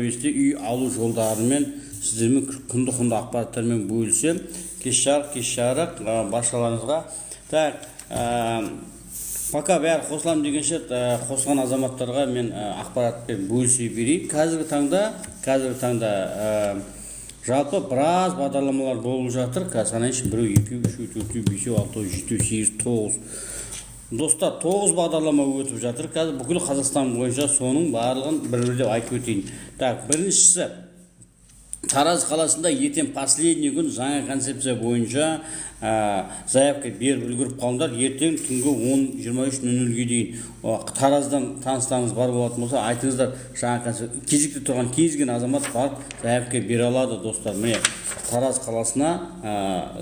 үй алу жолдарымен сіздермен құнды ақпараттармен бөлісем. Кеш жарық басшаларыңызға. Так, пока бәрі қосылам дегенше қосылған азаматтарға мен ақпаратпен бөлісе берейін. Қазіргі таңда жалпы біраз бағдарламалар болып жатыр. Санайыншы 1, 2, 3, 4, 5, 6, 7, 8, 9. Достар, 9 бағдарлама өтіп жатыр. Қазір бүкіл Қазақстан бойынша соның барлығын бір-бір деп айтып өтейін. Так, біріншісі Тараз қаласында ертең последний күн жаңа концепция бойынша заявка беріп үлгеріп қалыңдар. Ертең түнгі 10:23:00-ге дейін Тараздан таныстарыңыз бар болатын болса, айтыңыздар. Жаңа концепция кезекте тұрған кез келген азамат барып заявка бере алады, достар. Міне Тараз қаласына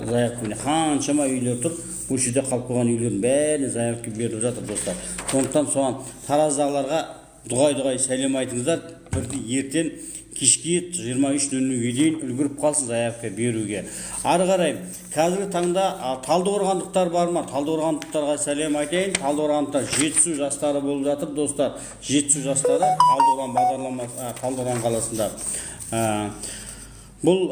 заявка қаншама үйлер тұр. Бұл жерде қалып қойған үйлердің бәріне заявка беріп жатыр, достар. Сондықтан соған Тараздағыларға дұғай сәлем айтыңыздар. Ертең кешке 23:00-ге дейін үлгеріп қалсын заявка беруге. Ары қарай қазіргі таңда Талдықорғандықтар бар ма? Талдықорғандықтарға сәлем айтайын. Талдықорғандықтар жетісу жастары болып жатыр, достар. Жетісу жастары Талдықорған бағдарламасы Талдықорған қаласында. Бұл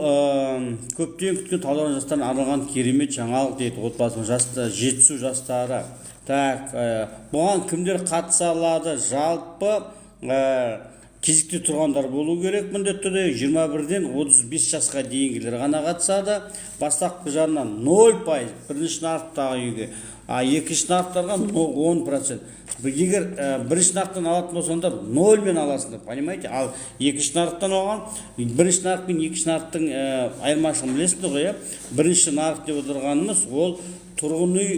көптен күткен Талдықорған жастарына арналған керемет жаңалық дейді отбасының жетісу жастары. Так, бұған кімдер қатыса алады? Жалпы кезекте тұрғандар болу керек міндетті түрде. 21-ден 35 жасқа дейінгілер ғана қатысады. Бастапқы жарынан 0%, бірінші нарықтағы үйге, екінші нарықтарға 10%. Егер бірінші нарықтан алатын болсаңдар 0-мен аласыңдар, понимаете? Ал екінші нарықтан алған, бірінші нарық пен екінші нарықтың айырмашылығын білесіңдер ғой, бірінші нарық деп отырғанымыз ол тұрғын үй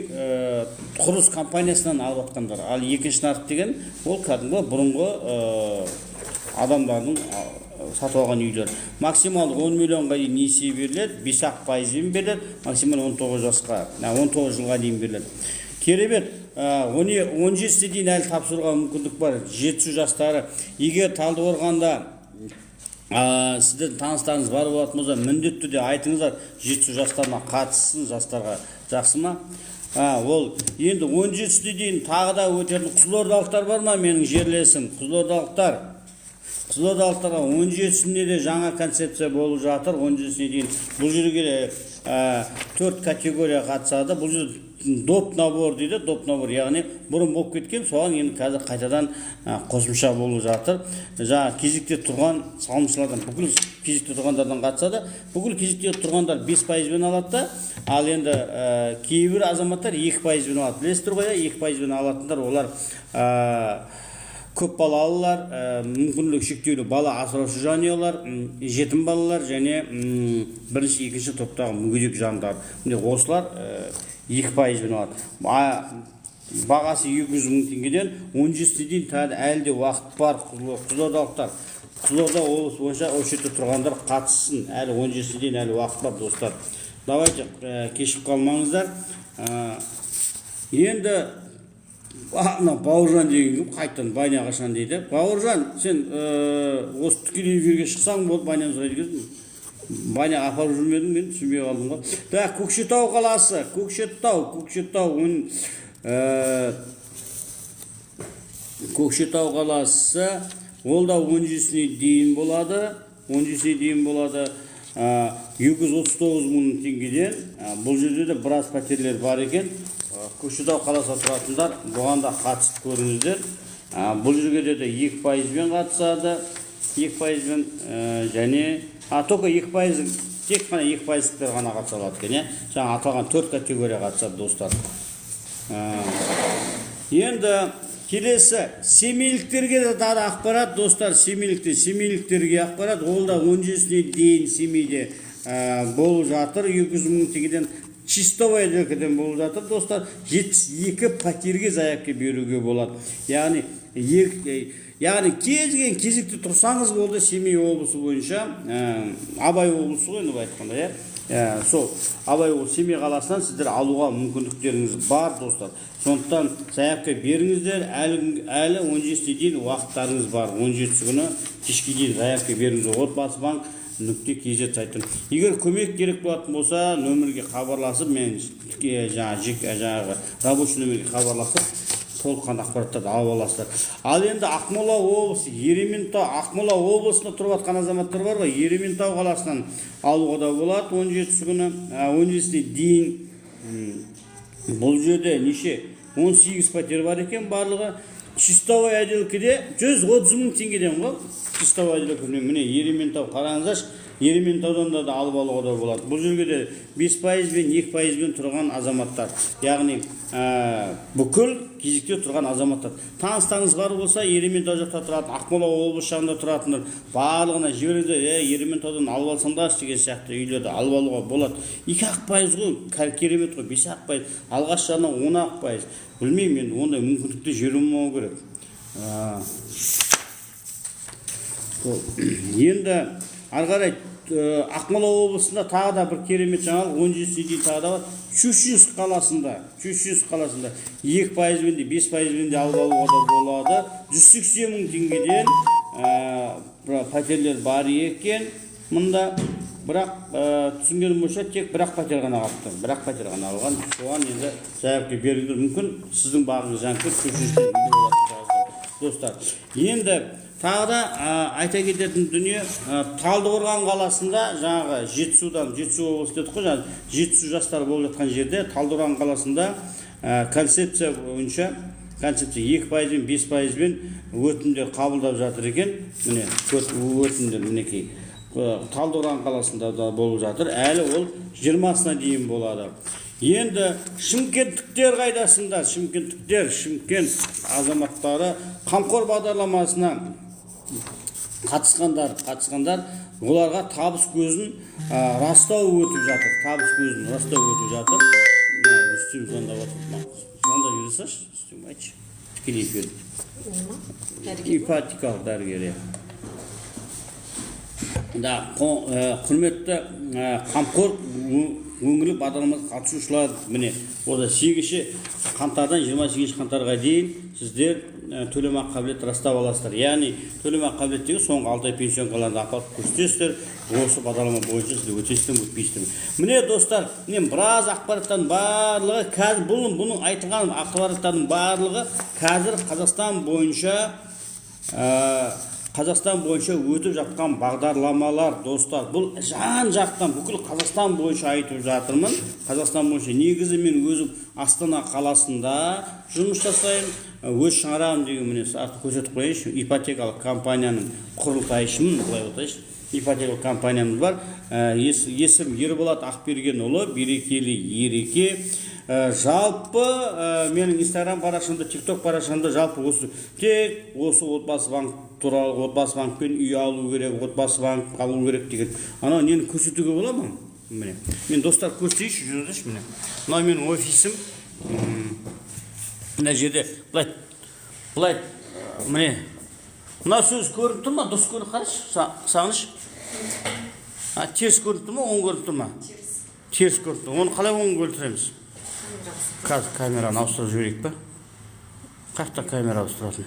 құрылыс компаниясынан алып жатқандар. Ал екінші нарық деген ол кәдімгі бұрынғы адамдардың сатып алған үйлер. Максимал 10 миллионға дейін несие беріледі, 5% беріледі, максимал 19 жылға дейін беріледі. Керемет, 17-ге дейін әлі тапсыруға мүмкіндік бар. Жетісу жастары, егер Талдықорғанда сіздердің таныстарыңыз бар болатын болса, міндетті түрде айтыңыздар, жетісу жастарына қатыссын, жастарға. Жақсы ма? Ол енді 17-ге дейін тағы да өтердің. Қызылордалықтар бар ма? Менің жерлесім Қызылордалықтарға 17-сінде де жаңа концепция болып жатыр. 17-сіне дейін бұл жерге 4 категория қатысады. Бұл жерде доп набор дейді, яғни бұрын болып кеткен, соған енді қазір қайтадан қосымша болып жатыр. Жаңа кезекте тұрған салымшылардан, бүкіл кезекте тұрғандардан қатысады. Бүкіл кезекте тұрғандар 5%-бен алады, ал енді кейбір азаматтар 2%-бен алады. Білесіздер ғой, 2%-бен алатындар олар көп балалылар, мүмкіндігі шектеулі бала асыраушы жанұялар, жетім балалар және бірінші, екінші топтағы мүгедек жандар. Осылар 2%-бен алады. Бағасы 200 мың теңгеден 17-ге дейін әлі де уақыт бар. Қызылордалықтар, Қызылорда облысы бойынша өшетті тұрғандар қатыссын. Әлі 17-ге дейін әлі уақыт бар, достар. Давайте кешіп қалмаңыздар. Енді Бауыржан деген кім? Қайттан Байня қашан дейді. Бауыржан, сен осы тікелей эфирге шықсаң болды, Байняны сұрайды екенсің. Байня апарып жүрмедің, мен түсінбей қалдым ғой. Так, Көкшетау қаласы, Көкшетау қаласы, ол да 17-сіне дейін болады. 17-сіне дейін болады. 239 мың теңгеден. Бұл жерде де біраз пәтерлер бар екен. Көкшетау қаласы тұратындар бұған да қатысып көріңіздер. Бұл жерге де 2%-бен қатысады. 2%-бен және только 2%, тек қана 2%-тер ғана қатыса алады екен. Жаңа аталған 4 категория қатысады, достар. Енді келесі семейліктерге де тағы ақпарат, достар. Семейліктерге ақпарат, ол да 17-сіне дейін Семейде болып жатыр. 200 мың теңгеден чистовая жилкіден болып жатыр, достар. 72 пәтерге заявка беруге болады. Яғни кезген кезекте тұрсаңыз болды. Семей облысы бойынша, Абай облысы ғой, деп айтқанда, сол Абай облысы Семей қаласынан сіздер алуға мүмкіндіктеріңіз бар, достар. Сондықтан заявка беріңіздер. Әлі 17-ге дейін уақыттарыңыз бар. 17 күні кешке дейін заявка беріңіздер. Отбасы банк .kz сайтын. Егер көмек керек болатын болса, нөмірге хабарласып, мен жаңағы рабочий нөмірге хабарласып, толыққанды ақпараттарды алып аласыздар. Ал енді Ақмола облысы, Ерейментау, Ақмола облысында тұрып жатқан азаматтар бар ғой, Ерейментау қаласынан алуға да болады 17 күні, 17-сіне дейін. Бұл жерде неше 18 пәтер бар екен барлығы. Чистовой отделкеде 130 мың теңгеден ғой. Чистовой отделкеде міне Ерейментау қараңыздаршы. Ерейментаудан да алып алуға да болады. Бұл жерге де 5% бен 2% бен тұрған азаматтар. Яғни бүкіл кезекте тұрған азаматтар. Таныстарыңыз бар болса, Ерейментау жақта тұратын, Ақмола облысы жағында тұратындар барлығына жіберіңіздер, Ерейментаудан алып алсаңдаршы деген сияқты үйлерді алып алуға болады. 2% ғой, керемет ғой, 5%. Алғаш жағына 10%. Білмеймін, мен ондай мүмкіндікті жібермеу керек. Енді арғарай Ақмола облысында тағы да бір керемет жаңалық 17-сіне дейін тағы да бар. Щучинск қаласында 2% бен де 5% бен де алып алуға да болады. 180 мың теңгеден пәтерлер бар екен. Мұнда бірақ түсінгенім бойынша тек бірақ пәтер ғана қалыпты. Бірақ пәтер ғана алған. Соған енді заявка беріңіздер. Мүмкін сіздің бағыңыз жаңағы Щучинскте үйде болады достар. Енді тағы да айта кететін дүние, Талдықорған қаласында жаңағы Жетісу облысы дедік қой, Жетісу жастары болып жатқан жерде Талдықорған қаласында концепция бойынша 2% бен 5% бен өтімдер қабылдап жатыр екен. Міне өтімдер мінекей Талдықорған қаласында да болып жатыр. Әлі ол 20-сына дейін болады. Енді шымкенттіктер қайдасында? Шымкент азаматтары қамқор бағдарламасына қатысқандар, оларға табыс көзін растау өтіп жатыр. Үстім сонда жүресаш, үстім айтшы. Тікелей эфир. Ипотекалық дәрігер. Құрметті қамқор өңірлік бағдарламасына қатысушылар, міне орда 8 қаңтардан 28 қаңтарға дейін сіздер төлемақы қабілет растап аласыздар. Яғни төлемақы қабілеттегі соңғы 6 ай пенсион қалғанда ақпарат көрсетесіздер. Осы бағдарлама бойынша сіздер өтесіздер, өтпейсіздер. Міне достар, мен біраз ақпараттардың барлығы қазір бұның айтылған ақпараттардың барлығы қазір Қазақстан бойынша өтіп жатқан бағдарламалар достар. Бұл жан жақтан бүкіл Қазақстан бойынша айтып жатырмын. Қазақстан бойынша негізі мен өзім Астана қаласында жұмыс жасаймын. Өз шаңырағым деген міне артық көрсетіп қояйыншы. Ипотекалық компанияның құрылтайшымын, былай отырайыншы. Ипотекалық компаниямыз бар. Есім Ерболат Ақбергенұлы, берекелі ереке. Жалпы менің Инстаграм парақшамда, TikTok парақшамда жалпы осы отбасы банк туралы, отбасы банкпен үй алу керек, отбасы банк алу керек деген анау нені көрсетуге бола ма? Міне. Мен достар көрсетейінші, жүріңіздерші міне. Мынау менің офисім. Мына жерде былай міне. Мына сөз көрініп тұр ма? Дұрыс көрініп қарашы, сағыныш. Теріс көрініп тұр ма, оң көрініп тұр ма? Теріс көрініп тұр. Оны қалай оң өлтіреміз? Қазір камераны ауыстырып жіберейік па? Қақта камера ауыстыратын?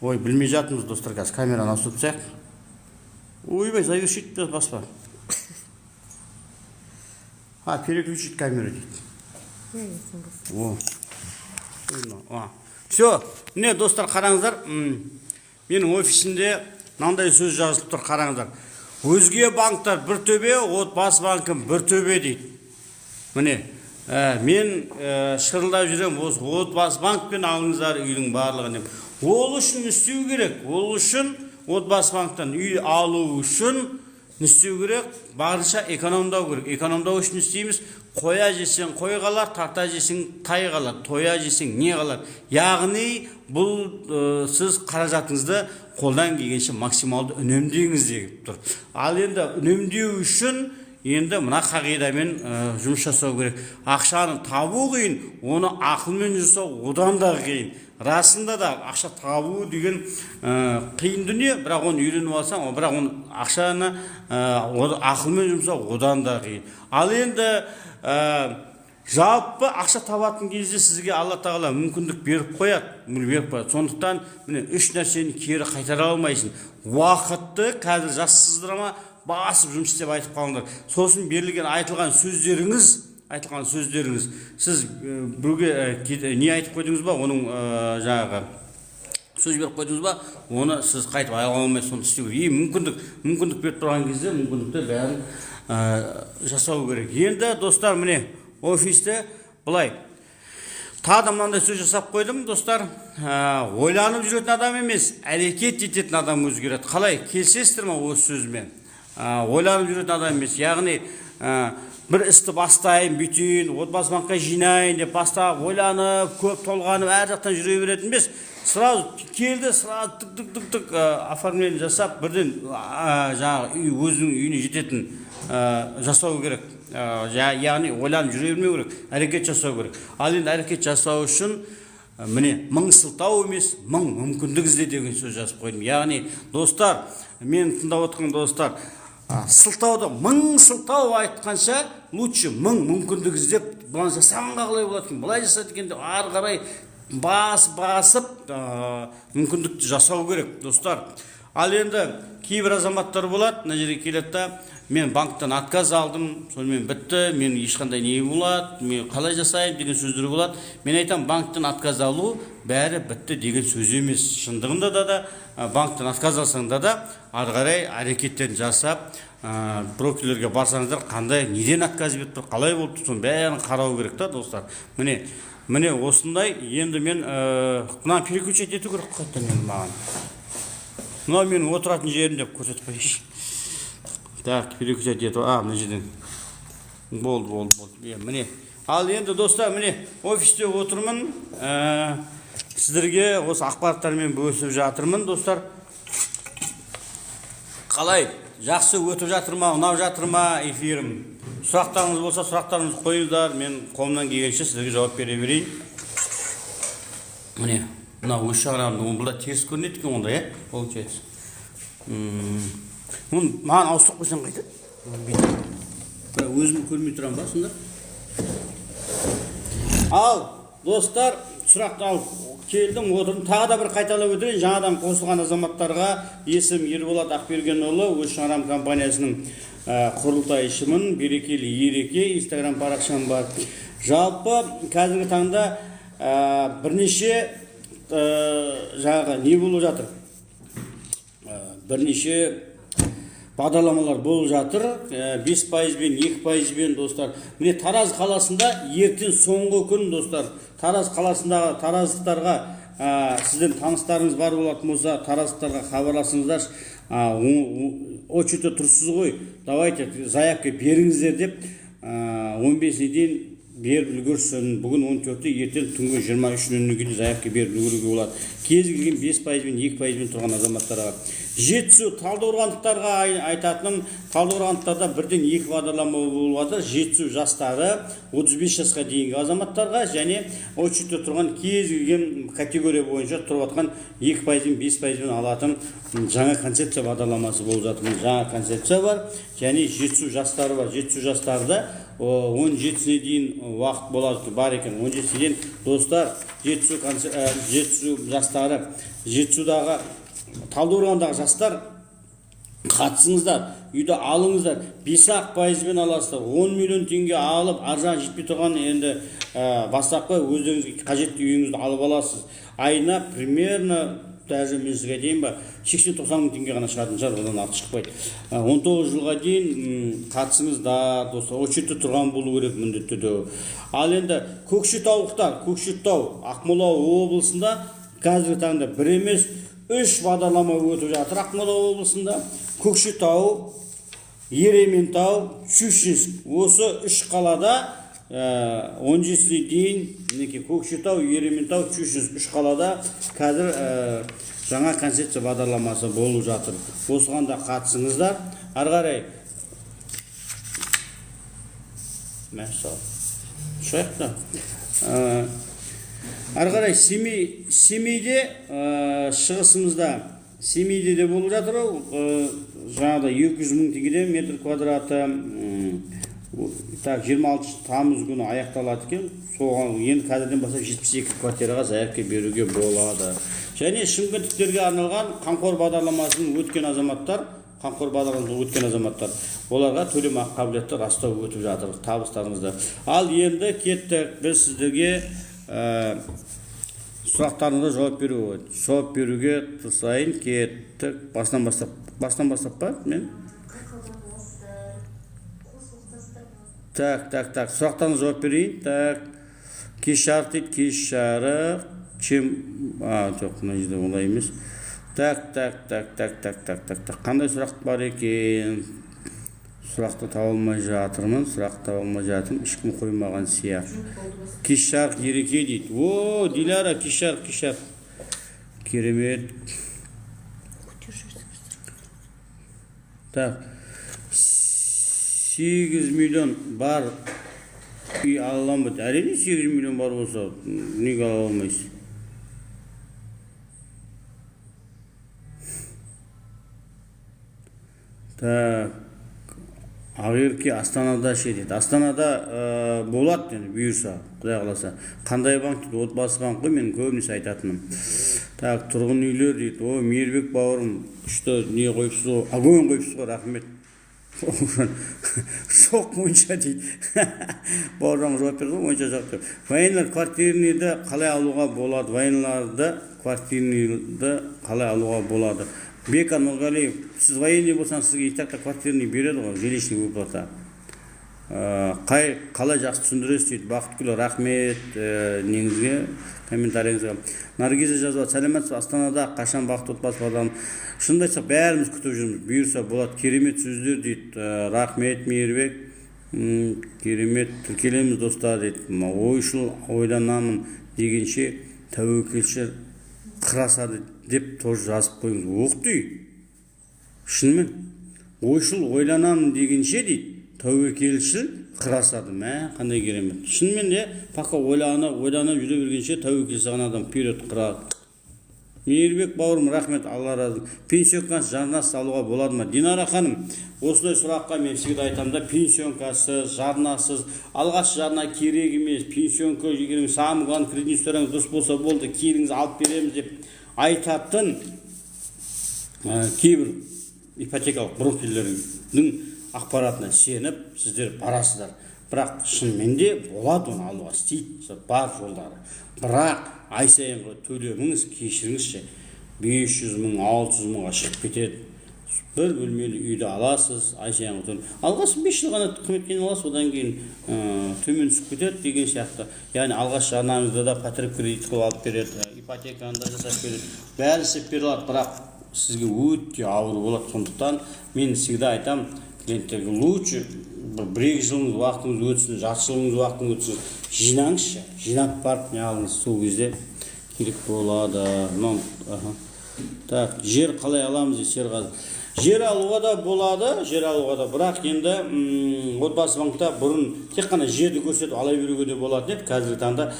Ой, білмей жатырмыз достар, қазір камераны ауыстырып тастайық. Ойбай, завершить баспа. Переключить камеру дейді. Все, міне достар, қараңыздар. Менің офисімде мынандай сөз жазылып тұр, қараңыздар. Өзге банктар бір төбе, отбасы банкім бір төбе дейді. Міне, мен шырылдап жүрем, отбасы банкпен алыңыздар үйдің барлығын. Ол үшін істеу керек, ол үшін отбасы банктан үй алу үшін істеу керек, барынша экономдау керек. Экономдау үшін істейміз, қоя жесең қой қалар, тарта жесең тай қалар, тоя жесең не қалар. Яғни бұл сіз қаражатыңызды қолдан келгенше максималды үнемдеңіз деп тұр. Ал енді үнемдеу үшін енді мына қағидамен жұмыс жасау керек. Ақшаны табу қиын, оны ақылмен жасау одан да қиын. Расында да ақша табу деген қиын дүние, бірақ оны үйреніп алсаң, бірақ оны ақшаны ақылмен жұмсау одан да қиын. Ал енді жалпы ақша табатын кезде сізге Алла тағала мүмкіндік беріп қояды. Сондықтан міне 3 нәрсені кері қайтара алмайсың. Уақытты қазір жассыздырама басып жұмыс істеп айтып қалыңдар. Сосын берілген айтылған сөздеріңіз айтылған сөздеріңіз. Сіз біреуге не айтып қойдыңыз ба, оның жаңағы сөз беріп қойдыңыз ба, оны сіз қайтып ала алмайсыз, соны істеу керек. Мүмкіндік беріп тұрған кезде мүмкіндікті бәрін жасау керек. Енді достар, міне офисте былай тағы да мынандай сөз жасап қойдым, достар. Ойланып жүретін адам емес, әрекет ететін адам өзгереді. Қалай келісесіздер ме осы сөзмен? Ойланып жүретін адам емес, яғни бір істі бастайын, бүйтейін, отбасымаққа жинайын деп бастап, ойланып, көп толғанып, әр жақтан жүре беретін емес. Сразу келді, сразу тік оформление жасап, бірден жаңағы өзінің үйіне жететін жасау керек. Яғни ойланып жүре бермеу керек, әрекет жасау керек. Ал енді әрекет жасау үшін міне мың сылтау емес, мың мүмкіндік ізде деген сөз жазып қойдым. Яғни достар, мен тыңдап отырған достар, сылтауды мың сылтау айтқанша лучше мың мүмкіндік іздеп, бұлан жасағанға қалай болады екен, бұлай жасайды екен деп ары қарай басып мүмкіндікті жасау керек, достар. Ал енді кейбір азаматтар болады, мына жерге келеді да, мен банктан отказ алдым, сонымен бітті, мен ешқандай не болады, мен қалай жасайын деген сөздер болады. Мен айтам, банктан отказ алу бәрі бітті деген сөз емес. Шындығында да банктан отказ алсаңда да ары қарай әрекеттерін жасап, брокерлерге барсаңыздар, қандай неден отказ беріп тұр, қалай болды, соның бәрін қарау керек та, достар. Міне осындай. Енді мен мына переключать ету керек қайтадан мен маған. Мынау мен отыратын жерім деп көрсетіп қойшы. Так, переключать ету. Мына жерден. Болды. Міне. Ал енді достар, міне офисте отырмын. Сіздерге осы ақпараттармен бөлісіп жатырмын, достар. Қалай? Жақсы өтіп жатыр ма, ұнап жатыр ма эфирім? Сұрақтарыңыз болса, сұрақтарыңызды қойыңыздар. Мен қолымнан келгенше сіздерге жауап бере берейін. Міне, мына өз шағырамды, бұл да теріс көрінеді екен онда, получается. Маған ауыстырып қойсаң қайтады. Өзім көрмей тұрам ба, сонда? Ал, достар, сұрақты алып келдім, отырдым. Тағы да бір қайталап өтейін. Жаңадан қосылған азаматтарға есім Ерболат Ақбергенұлы, өз шағырам компаниясының құрылтайшымын, берекелі ереке, Инстаграм парақшам бар. Жалпы қазіргі таңда бірнеше жаңағы не болып жатыр? Бірнеше бағдарламалар болып жатыр. 5%-бен, 2%-бен, достар. Міне Тараз қаласында ертең соңғы күн, достар. Тараз қаласындағы тараздықтарға сіздің таныстарыңыз бар болатын болса, тараздықтарға хабарласыңыздар. Очередьте тұрсыз ғой, давайте заявка беріңіздер деп 15-не дейін беріп үлгерсін. Бүгін 14-те, ертең түнгі 23-нің дейін заявка беріп үлгеруге болады. Кез келген 5%-бен, 2%-бен тұрған азаматтарға. Жетісу талдықорғандықтарға айтатыным, талдықорғандықтарда бірден 2 бағдарлама болып жатыр. Жетісу жастары 35 жасқа дейінгі азаматтарға және очередьте тұрған кез келген категория бойынша тұрып жатқан 2%-бен, 5%-бен алатын жаңа концепция бағдарламасы болып жатыр. Жаңа концепция бар және жетісу жастары бар. Жетісу жастарда 17-сіне дейін уақыт болады бар екен. 17-сіне дейін достар, жетісу жастары, жетісудағы Талдықорғандағы жастар қатысыңыздар, үйді алыңыздар, 5% аласыздар, 10 миллион теңге алып, аржан жетпей тұрған енді бастапқы өздеріңізге қажетті үйіңізді алып аласыз. Айына примерно даже мен сізге дейін ба 80-90 мың теңге ғана шығатын шығар, одан артық шықпайды. 19 жылға дейін қатысыңыздар, достар, очередьте тұрған болу керек міндетті түрде. Ал енді көкшетаулықтар, Көкшетау, Ақмола облысында қазіргі таңда бір емес 3 бағдарлама өтіп жатыр. Ақмола облысында Көкшетау, Ерейментау, Щучинск. Осы 3 қалада 17-сіне дейін Көкшетау, Ерейментау, Щучинск 3 қалада қазір жаңа концепция бағдарламасы болып жатыр. Осыған да қатысыңыздар. Ары қарай шаяқта ары қарай Семейде шығысымызда Семейде де болып жатыр. Жаңағыда 200 мың теңгеден метр квадраты 26 тамыз күні аяқталады екен. Соған енді қазірден бастап 72 квартираға заявка беруге болады. Және шымкенттіктерге арналған қамқор бағдарламасын өткен азаматтар қамқор бағдарламасынан өткен азаматтар, оларға төлем ақы қабілетті растау өтіп жатыр, табыстарыңызды. Ал енді кеттік біз сіздерге сұрақтарыңызға жауап беруге тырысайын. Кеттік. Басынан бастап па? Мен? Так. Сұрақтарыңызға жауап берейін. Так. Кеш жарық дейді. Кеш жарық. Жоқ, мына жерде олай емес. Так. Қандай сұрақ бар екен? Сұрақты таба алмай жатырмын. Ешкім қоймаған сияқты. Кеш жарық Ереке дейді. О, Диляра, кеш жарық. Керемет. Так. 8 миллион бар үй ала аламын. Әрине 8 миллион бар болса, неге ала алмайсыз? Так. Ақерке Астанада дейді. Астанада болады енді бұйырса, Құдай қаласа. Қандай банк дейді? Отбасы банк қой, мен көбінесе айтатыным. Так, тұрғын үйлер дейді. О, Мейірбек бауырым, күшті не қойыпсыз ғой? Огонь қойыпсыз ғой, рахмет. Жоқ монша дейді. Бауыржан жауап берді ғой, монша жоқ деп. Военлар квартирныйды қалай алуға болады? Военларды квартирныйды қалай алуға болады? Бека Нұрғалиев, сіз военный болсаңыз, сізге итақта квартирный береді ғой, жилищный выплата. Қалай жақсы түсіндіресіз дейді. Бақытгүл, рахмет неңізге, комментарийіңізге. Наргиза жазып, сәлеметсіз, Астанада қашан бақыт отбасы бағдарламасы. Шынымды айтсақ, бәріміз күтіп жүрміз. Бұйырса болады, керемет сөздер дейді. Рахмет Мейірбек. Керемет, тіркелеміз достар дейді. Ойшыл ойланамын дегенше тәуекелші қырасады деп тоже жазып қойыңыз. Оқты. Шынымен. Ойшыл ойланамын дегенше дейді. Тәуекелшіл қырасады. Қандай керемет. Шынымен де пока ойланып жүре бергенше тәуекел саған адам вперед қырады. Мейірбек бауырым, рахмет, Алла разы. Пенсионкасы жарнасы алуға болады ма? Динара ханым, осындай сұраққа мен всегда айтамын да, пенсионкасы, жарнасыз, алғаш жарна керек емес, пенсионка егер самған кредит сұраңыз дұрыс болса болды, келіңіз алып береміз деп айтатын кейбір ипотекалық брокерлердің ақпаратына сеніп сіздер барасыздар. Бірақ шынымен де болады оны алуға, істейді, бар жолдары. Бірақ ай сайынғы төлеміңіз, кешіріңізші, 500 мың, 600 мыңға шығып кетеді. Бір бөлмелі үйді аласыз, ай сайынғы төлем. Алғаш 5 жыл ғана қызметпен аласыз, одан кейін төмен түсіп кетеді деген сияқты. Яғни алғаш жарнаңызда да пәтер кредит қылып алып береді, ипотеканы да жасап береді. Бәрі істеп бере алады, бірақ сізге өте ауыр болады. Сондықтан мен всегда айтам клиенттерге, лучше бір-екі жылыңыз уақытыңыз өтсін, жарты жылыңыз уақытыңыз өтсін, жинаңызшы, жинап барып не алыңыз, сол кезде керек болады. Так, жер қалай аламыз дейді Серғазы. Жер алуға да болады, бірақ енді отбасы банкта бұрын тек қана жерді көрсетіп ала беруге де болады деп, қазіргі таңда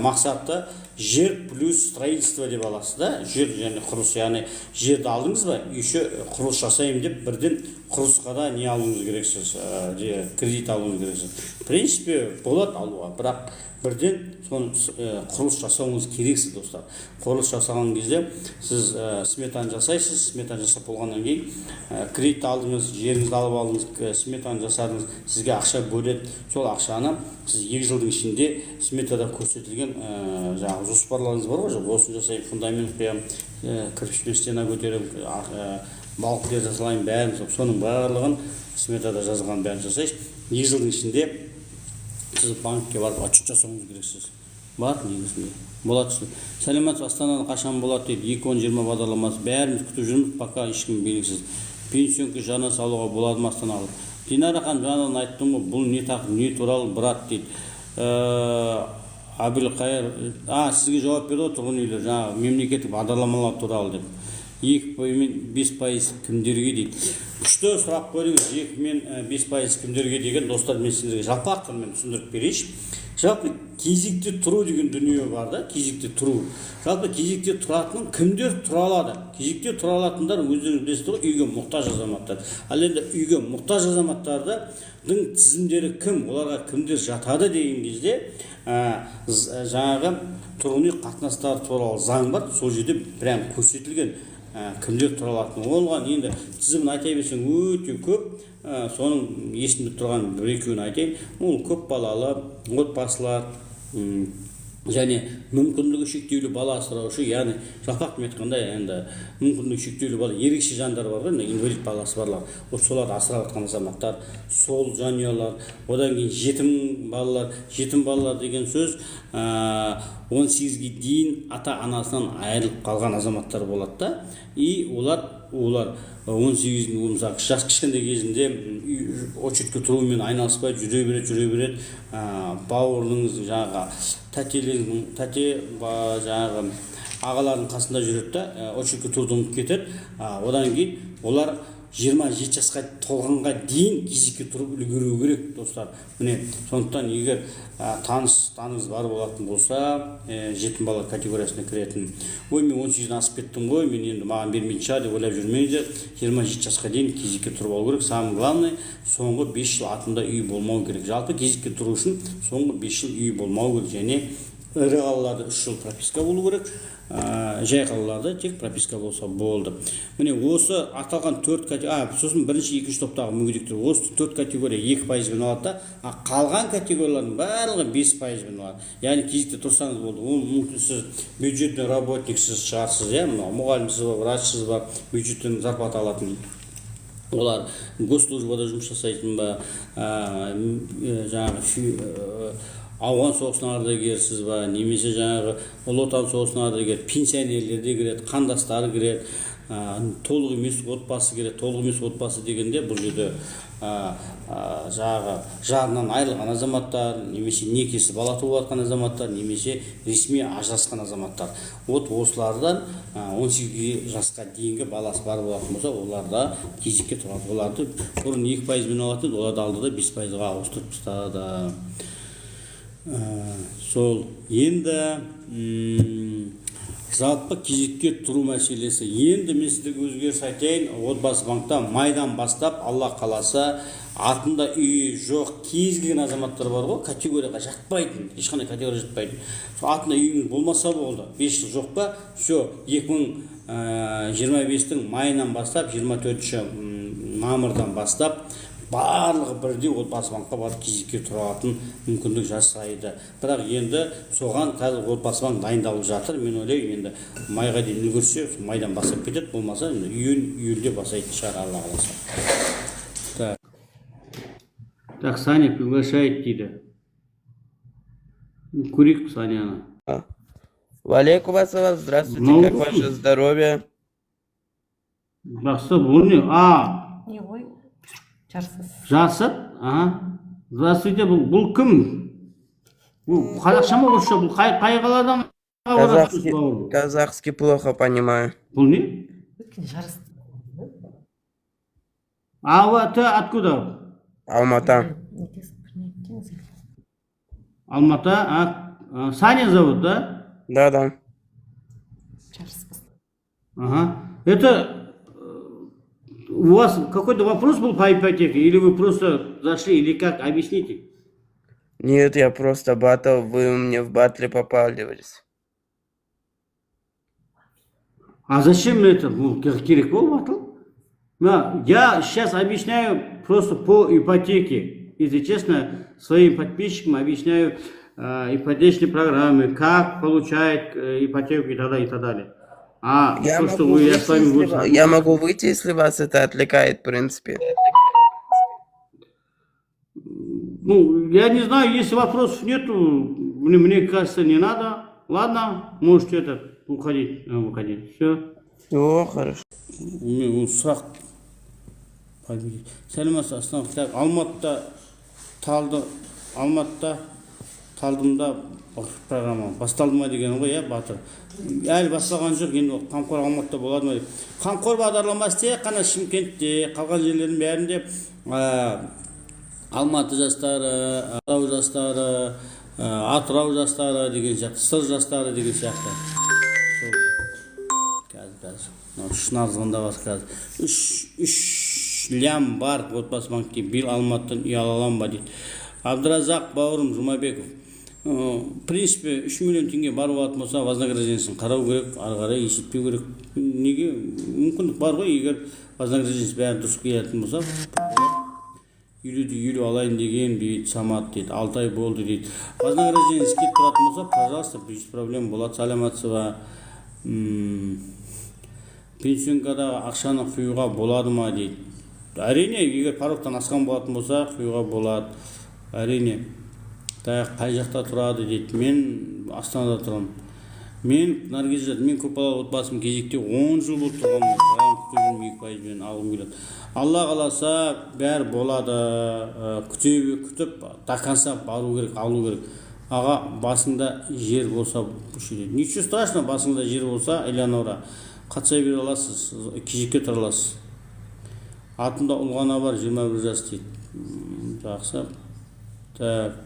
мақсатты жер плюс строительство деп аласыз да, жер және құрылыс, яғни жерді алдыңыз ба, еще құрылыс жасаймын деп бірден құрылысқа да не алуыңыз керексіз, кредит алуыңыз керексіз. В принципе, болады алуға, бірақ бірден құрылыс жасауыңыз керексіз достар. Құрылыс жасаған кезде сіз сметаны жасайсыз, сметаны жасап болғаннан кейін кредит алдыңыз, жеріңізді алып алдыңыз, сметаны жасадыңыз, сізге ақша бөледі. Сол ақшаны сіз 2 жылдың ішінде сметада көрсетілген жоспарларыңыз бар ғой, осыны жасайын, фундамент қоямын, кірпішпен стена көтеремін, балықтар жасалайын, бәрін, соның барлығын сметада жазылған бәрін жасайсыз. 2 жылдың ішінде сіз банкке барып отчет жасауыңыз керексіз. Бар негізінде. Болады. Сәлеметсіз, Астанада қашан болады дейді. 2020 бағдарламасы бәріміз күтіп жүрміз, пока ешкім белгісіз. Пенсионка жарна салуға болады ма Астанада? Динара ханым, жаңадан айттым ғой, бұл не туралы брат дейді. Әбілқайыр, сізге жауап берді ғой, тұрғын үйлер, жаңағы мемлекеттік бағдарламалар туралы деп. 2,5% кімдерге дейді. Күшті сұрақ қойдыңыз, 2,5% кімдерге деген достар, мен сіздерге жалпы ақылмен түсіндіріп берейінші. Жалпы кезекте тұру деген дүние бар да, кезекте тұру. Жалпы кезекте тұратынын кімдер тұра алады? Кезекте тұра алатындар өздеріңіз білесіздер ғой, үйге мұқтаж азаматтар. Ал енді үйге мұқтаж азаматтардың тізімдері кім? Оларға кімдер жатады деген кезде жаңағы тұрғын үй қатынастары туралы заң бар. Сол жерде прям көрсетілген кімдер тұра алатын оған енді тізімін айта берсең өте көп. Соның есімде тұрған бір екеуін айтайын. Ол көп балалы отбасылар және мүмкіндігі шектеулі бала асыраушы, яғни жалпақ айтқанда енді мүмкіндігі шектеулі бала ерекше жандар бар ғой, инвалид баласы барлар, соларды асырап жатқан азаматтар, сол жанұялар, одан кейін жетім балалар деген сөз 18-ге дейін ата анасынан айырылып қалған азаматтар болады да, и олар 18 жас кішкентай кезінде очередке тұрумен айналыспай жүре береді, бауырыңыздың жаңағы жаңағы ағалардың қасында жүреді да, очередке тұруды ұмытып кетеді. Одан кейін олар 27 жасқа толғанға дейін кезекке тұрып үлгеру керек, достар. Міне, сондықтан егер таныңыз бар болатын болса, жетім бала категориясына кіретін. Ой, мен 18-ден асып кеттім ғой, мен енді маған бермейтін шығар деп ойлап жүрмеңіздер. 27 жасқа дейін кезекке тұрып алу керек. Самое главное, соңғы 5 жыл атында үй болмау керек. Жалпы кезекке тұру үшін соңғы 5 жыл үй болмау керек, және ірі қалаларда 3 жыл прописка болу керек. Жай қалаларда тек прописка болса болды. Міне осы аталған 4 категория, сосын бірінші, екінші топтағы мүгедектер, осы 4 категория 2%-бен алады да, қалған категориялардың барлығы 5%-бен алады. Яғни кезекте тұрсаңыз болды. Ол мүмкін сіз бюджетный работниксіз шығарсыз, мұғалімсіз бар, врачсыз бар, бюджеттен зарплата алатын. Олар госслужбада жұмыс жасайтын ба, жаңағы ауған соғысының ардагерсіз ба, немесе жаңағы ұлы отан соғысының ардагер, пенсионерлер де кіреді, қандастары кіреді, толық емес отбасы кіреді. Толық емес отбасы дегенде бұл жерде жаңағы жарынан айырылған азаматтар, немесе некесі бала туып жатқан азаматтар, немесе ресми ажырасқан азаматтар. Осылардан 18 жасқа дейінгі баласы бар болатын болса, оларда кезекке тұрады. Оларды бұрын 2%-бен алатын, оларды алды да 5%-ға ауыстырып тастады. Сол енді жалпы кезекке тұру мәселесі. Енді мен сіздерге өзгеріс айтайын. Отбасы банкта майдан бастап, Алла қаласа, артында үйі жоқ кез келген азаматтар бар ғой, категорияға жатпайтын, ешқандай категория жатпайтын. Артында үйіңіз болмаса болды, 5 жыл жоқ па, все, 2025-тің майынан бастап, 24 мамырдан бастап барлығы бірдей отбасы банкқа барып кезекке тұратын мүмкіндік жасайды. Бірақ енді соған қазір отбасы банк дайындалып жатыр. Мен ойлаймын, енді майға дейін үлгерсе, майдан бастап кетеді, болмаса июльде бастайтын шығар, Алла қаласа. Так, Саня приглашает дейді. Курик Саняна. Валейкум ассалам, здравствуйте, как ваше здоровье? Жақсы, бұл не? Не ғой, жарсыз. Жасып? Здравствуйте, бұл кім? Бұл қазақша ма орысша? Бұл қай қаладан? Казахский плохо понимаю. Бұл не? Жарыс. А ты откуда? Алмата. Алмата? Саня зовут, да? Да. Ага. Это у вас какой-то вопрос был по ипотеке? Или вы просто зашли? Или как? Объясните. Нет, я просто батл, вы мне в батле попались. А зачем мне это? Керек был батл? Я сейчас объясняю просто по ипотеке. Если честно, своим подписчикам объясняю ипотечные программы, как получать ипотеку и так далее. Я могу выйти, если вас это отвлекает, в принципе. Ну, я не знаю, если вопросов нету, мне кажется, не надо. Ладно, можете уходить. Все. Все, хорошо. Сұрақ. Сәлеметсіз, астанада Алматыда Талдымда программа басталды ма деген ғой, Батыр. Әлі басталған жоқ, енді Қамқор Алматыда болады ма деп. Қамқор бағдарламасы тек қана Шымкентте, қалған жерлердің бәрінде Алматы жастары, Атырау жастары, Атырау жастары деген сияқты, Сыр жастары деген сияқты. Қазір. Шынар звондап жатыр қазір. 3 лям бар отбасы банкте, биыл Алматыдан үй ала аламын ба дейді. Абдыразақ бауырым Жұмабеков. В принципе 3 миллион теңге барып алатын болса вознаграждениесін қарау керек, ары қарай есептеу керек. Неге мүмкіндік бар ғой, егер вознаграждениесі бәрі дұрыс келетін болса, үйлі алайын деген дейді Самат дейді, 6 ай болды дейді. Вознаграждениесі кетіп тұратын болса, пожалуйста, без проблем болады. Саламатсыз пенсионкадағы ақшаны құюға болады ма дейді. Әрине, егер порогтан асқан болатын болса, құюға болады. Әрине. Қай жақта тұрады дейді. Мен Астанада тұрамын. Мен Наргиза, мен көпбалалы отбасым кезекте 10 жыл болып тұрғанмын. Күтімім 2%-мен алғым келеді. Алла қаласа бәрі болады. Күтіп, до конца бару керек, алу керек. Аға, басыңда жер болса, ничего страшного, басыңда жер болса, Элеонора, қатысай бере аласыз, кезекке тұра аласыз. Атымда ұлғана бар, 21 жас дейді. Жақсы. Так.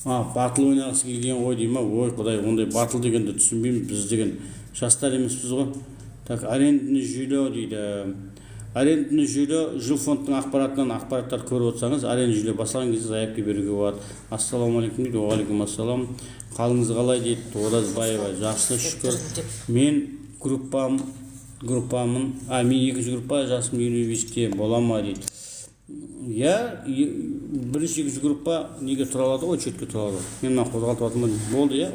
Батыл ойнағысы келген ғой дейма. Ой, құдай, ондай батыл дегенді түсінбейміз, біз деген жастар емеспіз ғой. Так, аренданы жүйелеу дейді. Аренданы жүйелеу, жилфондтың ақпараттар көріп отырсаңыз, аренда жүйелеу бастаған кезде заявка беруге болады. Ассалаумағалейкум дейді. Уағалейкум ассалам. Қалыңыз қалай дейді. Оразбаева, жақсы, шүкір. Мен группамын. Мен екінші группа, жасым 55-те болама дейді. Я бірінші екінші группа неге тұра алады ғой, четке тұра алады. Мен мына қозғалтып атымын. Болды, я?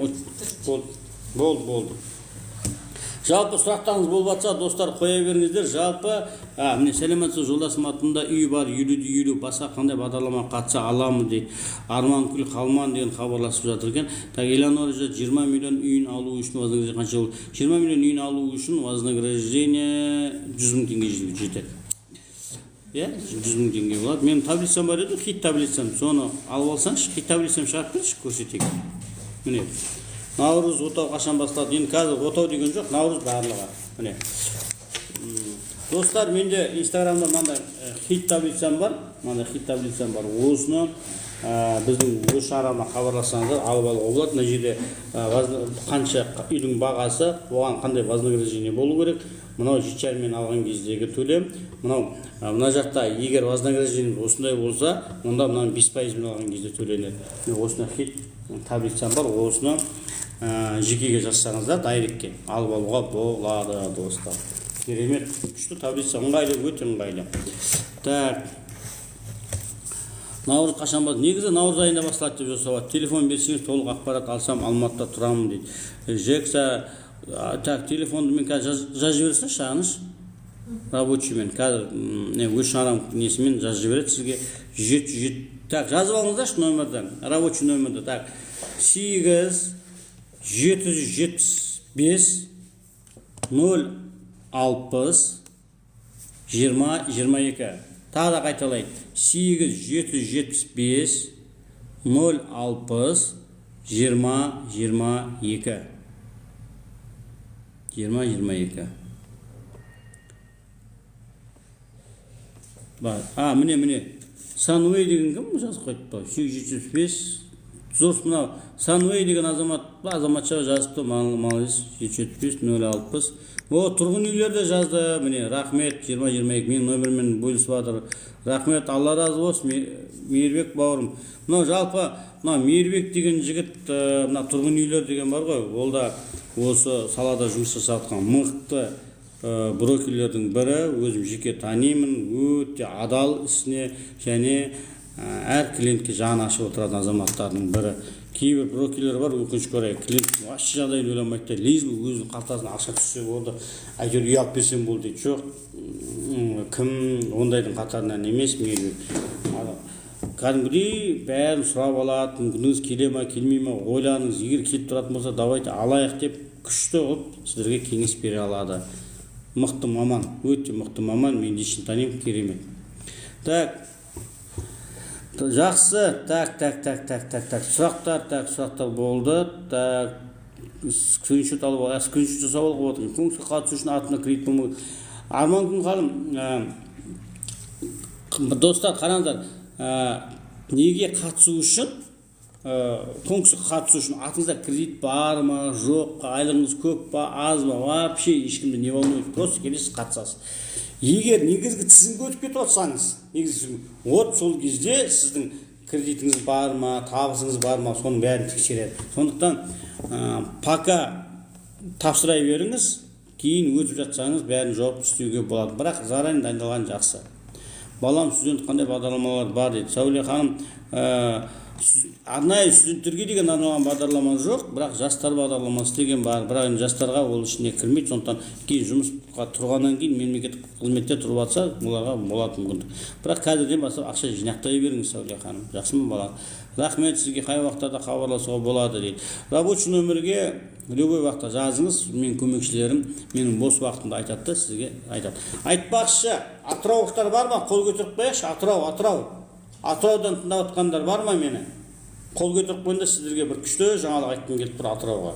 Болды. Жалпы сұрақтарыңыз болып жатса, достар, қоя беріңіздер. Жалпы, міне сәлеметсіз, жолдасым атында үй бар, үйлі, басқа қандай бағдарлама қатыса аламын дейді. Арман Күл Қалман деген хабарласып жатыр екен. Так, Элеонора 20 миллион үйін алу үшін вознаграждение қанша болды? 20 миллион үйін алу үшін вознаграждение 100 мың теңге жетеді. 100 мың теңге болады. Менің таблицам бар еді, хит таблицам. Соны алып алсаңшы, хит таблицам шығарып берші, көрсетейік. Міне. Наурыз отау қашан басталады? Енді қазір отау деген жоқ, Наурыз барлығы. Міне. Достар, менде Инстаграмда мынандай хит таблицам бар. Осыны біздің өз шарама хабарлассаңыздар алып алуға болады. Мына жерде қанша үйдің бағасы, оған қандай вознаграждение болу керек. Мынау 7,5-мен алған кездегі төлем. Мына жақта егер вознаграждение осындай болса, онда мынаны 5%-мен алған кезде төленеді. Осыны хит таблицам бар. Осыны жекеге жазсаңыздар, дайректке алып алуға болады, достар. Керемет, күшті таблица, ыңғайлы, өте ыңғайлы. Так. Наурыз қашан басталады? Негізі наурыз айында басталады деп жасауады. Телефон берсеңіз, толық ақпарат алсам, Алматыда тұрамын дейді. Жекса, так, телефонды мен қазір жазып жіберсін, шағыныш. Рабочиймен, қазір өз шарам несімен жазып жібереді сізге. 7. Так, жазып алыңыздаршы номерді, рабочий номерді. Так, 8 775 060 20-22. Тағы да қайталайды. 8 775 060 20-22. 20-22. Бар. Міне. Сануэй деген кім жазып қойыпты? 775 Зорс мынау Сануэй деген азаматша жазыпты, малайыз 775 060. Тұрғын үйлерде жазды, міне, рахмет, 20-22, мен номермен бөлісіп жатыр. Рахмет, Алла разы болсын, Мейірбек бауырым. Мынау жалпы, Мейірбек деген жігіт, тұрғын үйлер деген бар ғой, ол да осы салада жұмыс жасатқан мықты брокерлердің бірі, өзім жеке танимын, өте адал ісіне және әр клиентке жаны ашып отыратын азаматтардың бірі. Кейбір брокерлер бар, өкінішке орай, клиент вообще жағдайын ойламайды, лезде өзінің қалтасына ақша түссе болды, әйтеуір үй алып берсем болды дейді. Жоқ, кім ондайдың қатарынан емес, мейлі. Кәдімгідей бәрін сұрап алады, мүмкіндігіңіз келе ма, келмей ма, ойланыңыз, егер келіп тұратын болса, давайте алайық деп күшті қылып сіздерге кеңес бере алады. Мықты маман, өте мықты маман, мен дейшін танимын, керемет. Так, жақсы, так, сұрақтар болды. Так, скриншот алып, скриншот жасап алып отырмын. Конкурсқа қатысу үшін атына кредит болмайды. Арман Күн ханым, достар, қараңдар, неге қатысу үшін, конкурсқа қатысу үшін атыңызда кредит бар ма, жоқ, айлығыңыз көп па, аз ба, вообще ешкімді не волнует, просто келесіз, қатысасыз. Егер негізгі тізімге өтіп кетіп отырсаңыз, сол кезде сіздің кредитіңіз бар ма, табысыңыз бар ма, соның бәрін тексереді. Сондықтан пока тапсыра беріңіз, кейін өтіп жатсаңыз бәрін жауап істеуге болады. Бірақ заранее дайындалған жақсы. Балам, студент қандай бағдарламалар бар дейді. Сәуле ханым, арнайы студенттерге деген арналған бағдарлама жоқ, бірақ жастар бағдарламасы деген бар. Бірақ енді жастарға ол ішіне кірмейді. Сондықтан кейін жұмысқа тұрғаннан кейін мемлекеттік қызметте тұрып жатса, оларға болады мүмкіндік. Бірақ қазірден бастап ақша жинақтай беріңіз, Сәуле ханым. Жақсы ма бала? Рахмет, сізге қай уақыттарда хабарласуға болады дейді. Рабочий номерге любой уақытта жазыңыз, мен көмекшілерім менің бос уақытымда айтады да сізге айтады. Айтпақшы, атыраулықтар бар ма? Қол көтеріп қояйықшы. Атыраудан тыңдап отқандар бар ма мені? Қол көтеріп қойында сіздерге бір күшті жаңалық айтқым келіп тұр Атырауға.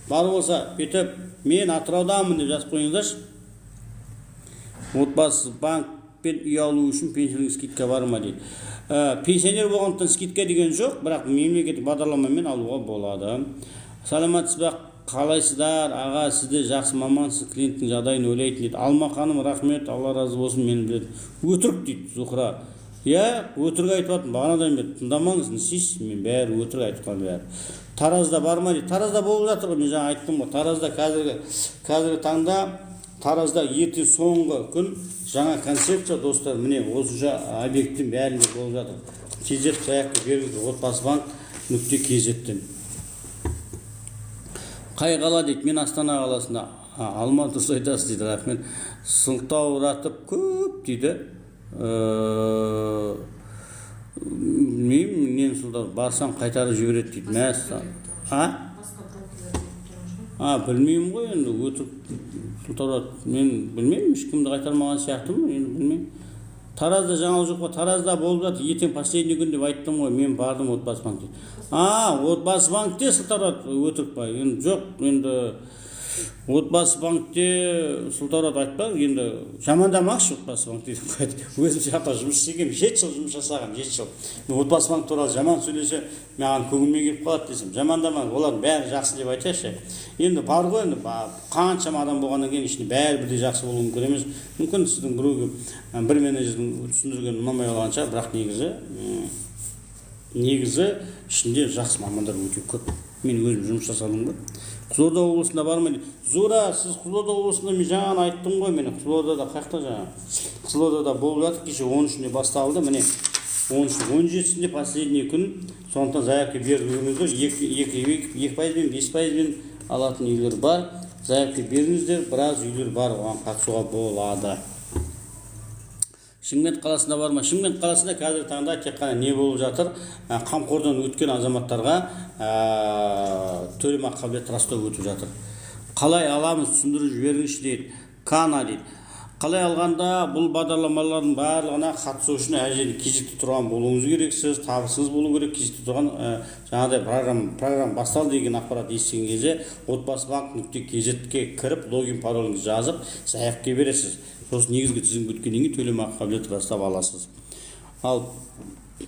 Бар болса, бүйтіп, мен Атыраудамын деп жазып қойыңыздаршы. Отбасы банкпен үй алу үшін пенсионерлік скидка бар ма дейді. Пенсионер болғандықтан скидка деген жоқ, бірақ мемлекеттік бағдарламамен алуға болады. Саламатсыз ба, қалайсыздар? Аға, сізде жақсы мамансыз, клиенттің жағдайын ойлайтын дейді. Алма ханым, рахмет, Алла разы болсын, мені біледі. Өтірік дейді Зухра. Өтірік айтып жатырмын, бағанадан бері тыңдамаңыз, не істейсіз? Мен бәрі өтірік айтқан бәрі. Таразда бар ма дейді. Таразда болып жатыр ғой, мен жаңа айттым ғой. Таразда қазіргі таңда Таразда ерте соңғы күн жаңа концепция, достар, міне осынша объекттің бәрінде болып жатыр. Кезет заявка беріңіздер, отбасыбанк.kz-тен. Қай қала дейді? Мен Астана қаласында. Алматы айтасыз дейді, рахмет. Сылтауратып көп дейді. Мен сылтау барсам қайтарып жібереді дейді. Білмеймін ғой, енді өтірік сылтаурат. Мен білмеймін, ешкімді қайтармаған сияқтымын, енді білмеймін. Таразда жаңалық жоқ па? Таразда болып жатыр, ертең последний күн деп айттым ғой, мен бардым Отбасыбанк дейді. Отбасыбанкте сылтаурат өтірік па? Енді жоқ, енді Отбасыбанкте сылтаурат айтпа, енді жамандамақшы Отбасыбанк дейді. Өзім жақта жұмыс істегем, 7 жыл жұмыс жасағам, 7 жыл. Мен Отбасыбанк туралы жаман сөйлесе, маған көңіліме келіп қалады десем, жамандамаңыз, олар бәрі жақсы деп айтайықшы. Енді бар ғой, енді қаншама адам болғаннан кейін ішінде бәрі бірдей жақсы болуы мүмкін емес. Мүмкін сіздің біреуге бір менеджердің түсіндіргені ұнамай қалған шығар, бірақ негізі ішінде жақсы мамандар өте көп. Мен өзім жұмыс жасадым ғой. Қызылорда облысында бар ма дейді. Зура, сіз Қызылорда облысында, мен жаңа айттым ғой, мен Қызылордада қаяқта жаңа. Қызылордада болып жатыр, кеше 13-інде басталды, міне 17-сінде последний күн. Сондықтан заявка беріп жүріңіздер, 2% мен 5% алатын үйлер бар. Заявка беріңіздер, біраз үйлер бар, оған қатысуға болады. Шымкент қаласында бар ма? Шымкент қаласында қазір таңда тек қана не болып жатыр? Қамқордан өткен азаматтарға төлем қабілет растау өтіп жатыр. Қалай аламыз, түсіндіріп жіберіңізші дейді. Кана дейді. Қалай алғанда бұл бағдарламалардың барлығына қатысу үшін әжелі кезекте тұрған болуыңыз керексіз, табысыңыз болу керек. Кезекте тұрған жаңағыдай программа басталды деген ақпарат естіген кезде отбасыбанк.kz-ге кіріп, логин пароліңізді жазып, заявка бересіз. Сосын негізгі тізімге өткеннен кейін төлемақы қабілеті растап аласыз. Ал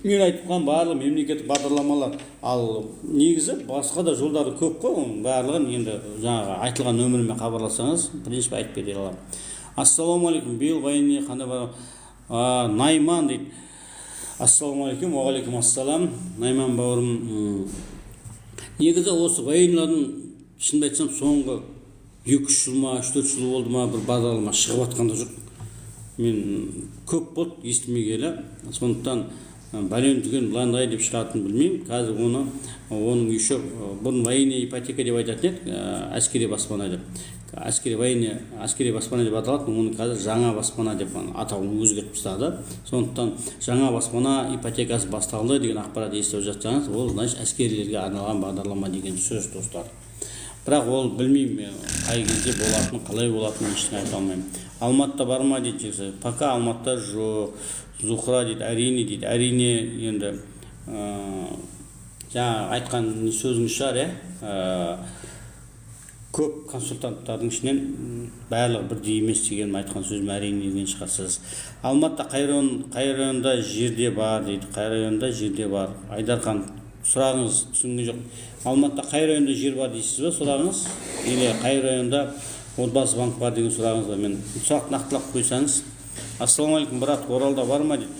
мен айтқан барлық мемлекеттік бағдарламалар, ал негізі басқа да жолдары көп қой, оның барлығын енді жаңағы айтылған нөміріме хабарласаңыз, бірінші айтып бере аламын. Ассалаумағалейкум, биыл войне қандай бар? Найман дейді. Ассалаумағалейкум, уағалейкум ассалам. Найман бауырым, негізі осы войнелардың шынымды айтсам соңғы 2-3 жыл ма, 3-4 жыл болды ма, бір бағдарлама шығып жатқанда жоқ. Мен көп болды естімегелі. Сондықтан бәлен түген бландай деп шығатынын білмеймін. Қазір оның еще бұрын военный ипотека деп айтатын еді, әскери баспана деп. Әскери баспана деп аталатын, оны қазір жаңа баспана деп атауын өзгертіп тастады. Сондықтан жаңа баспана ипотекасы басталды деген ақпарат естіп жатсаңыз, ол значит әскерилерге арналған бағдарлама деген сөз, достар. Бірақ ол білмеймін, қай кезде болатынын, қалай болатынын ештеңе айта алмаймын. Алматыда бар ма дейді. Пока Алматыда жоқ. Зухра дейді, әрине дейді. Әрине енді жаңа айтқан сөзіңіз шығар, көп консультанттардың ішінен барлығы бірдей емес деген айтқан сөзім әрине деген шығарсыз. Алматыда қай районда жерде бар дейді. Қай районда жерде бар. Айдархан, сұрағыңыз түсінген жоқ. Алматыда қай районда жер бар дейсіз бе сұрағыңыз? Или қай районда Отбасыбанк бар деген сұрағыңыз ба? Мен сұрақ нақтылап қойсаңыз. Ассалаумағалейкум, брат, Оралда бар ма дейді.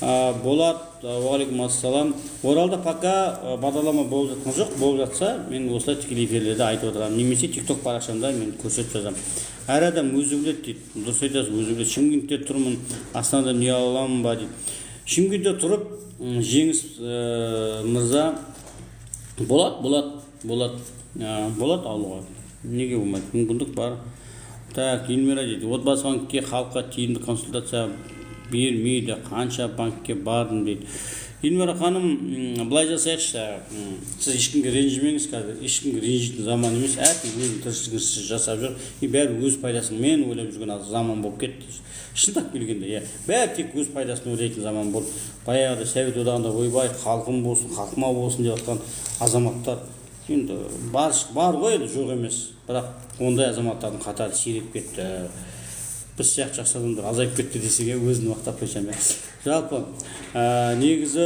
Болат, уағалейкум ассалам. Оралда пока бағдарлама болып жатқан жоқ. Болып жатса, мен осылай тікелей эфирлерде айтып отырамын. Немесе TikTok парақшамда мен көрсетіп жазамын. Әр адам өзі біледі дейді. Дұрыс айтасыз, өзі біледі. Шымкентте тұрмын, Астанада не аламын ба дейді. Шымкентте тұрып, Жеңіс мырза Болат алуға. Неге болмайды? Мүмкіндік бар. Так, Эльмира дейді. Отбасы банкке халыққа тиімді консультация бермейді, қанша банкке бардым дейді. Эльмира ханым, былай жасайықшы, сіз ешкімге ренжімеңіз қазір, ешкімге ренжитін заман емес, әркім өзінің тіршілігін жасап жүр, бәрі өз пайдасын мен ойлап жүрген заман болып кетті. Шындап келгенде, бәрі тек өз пайдасын ойлайтын заман болды. Баяғыда Совет одағында ойбай, халқым болсын, халқыма болсын деп жатқан азаматтар енді бар ғой, жоқ емес, бірақ ондай азаматтардың қатары сиреп кетті. Біз сияқты жақсы адамдар азайып кетті десеге өзін мақтап қойсам. Жалпы негізі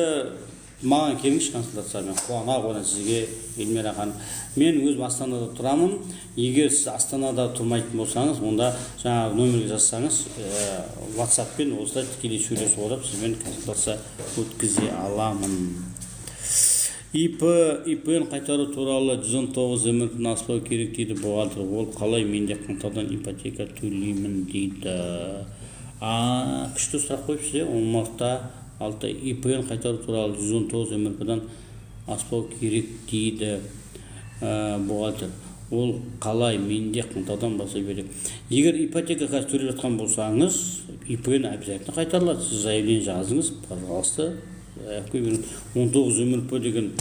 маған келіңізші консультациямен, қуана сізге, Эльмира ханым. Мен өзім Астанада тұрамын. Егер сіз Астанада тұрмайтын болсаңыз, онда жаңағы номерге жазсаңыз, WhatsApp-пен осылай тікелей сөйлесіп отырып, сізбен консультация өткізе аламын. ИП-ні қайтару туралы 119 МРП-ні аспау керек дейді бухгалтер. Ол қалай, менде қаңтардан ипотека төлеймін дейді. Күшті сұрақ қойыпсыз, Омарта алты ИП-ні қайтару туралы 119 МРП-дан аспау керек дейді бухгалтер. Ол қалай, менде қаңтардан баса берек. Егер ипотека қазір төлеп жатқан болсаңыз, ИП-ні обязательно қайтарылады. Сіз заявление жазыңыз, пожалуйста. 19 МРП деген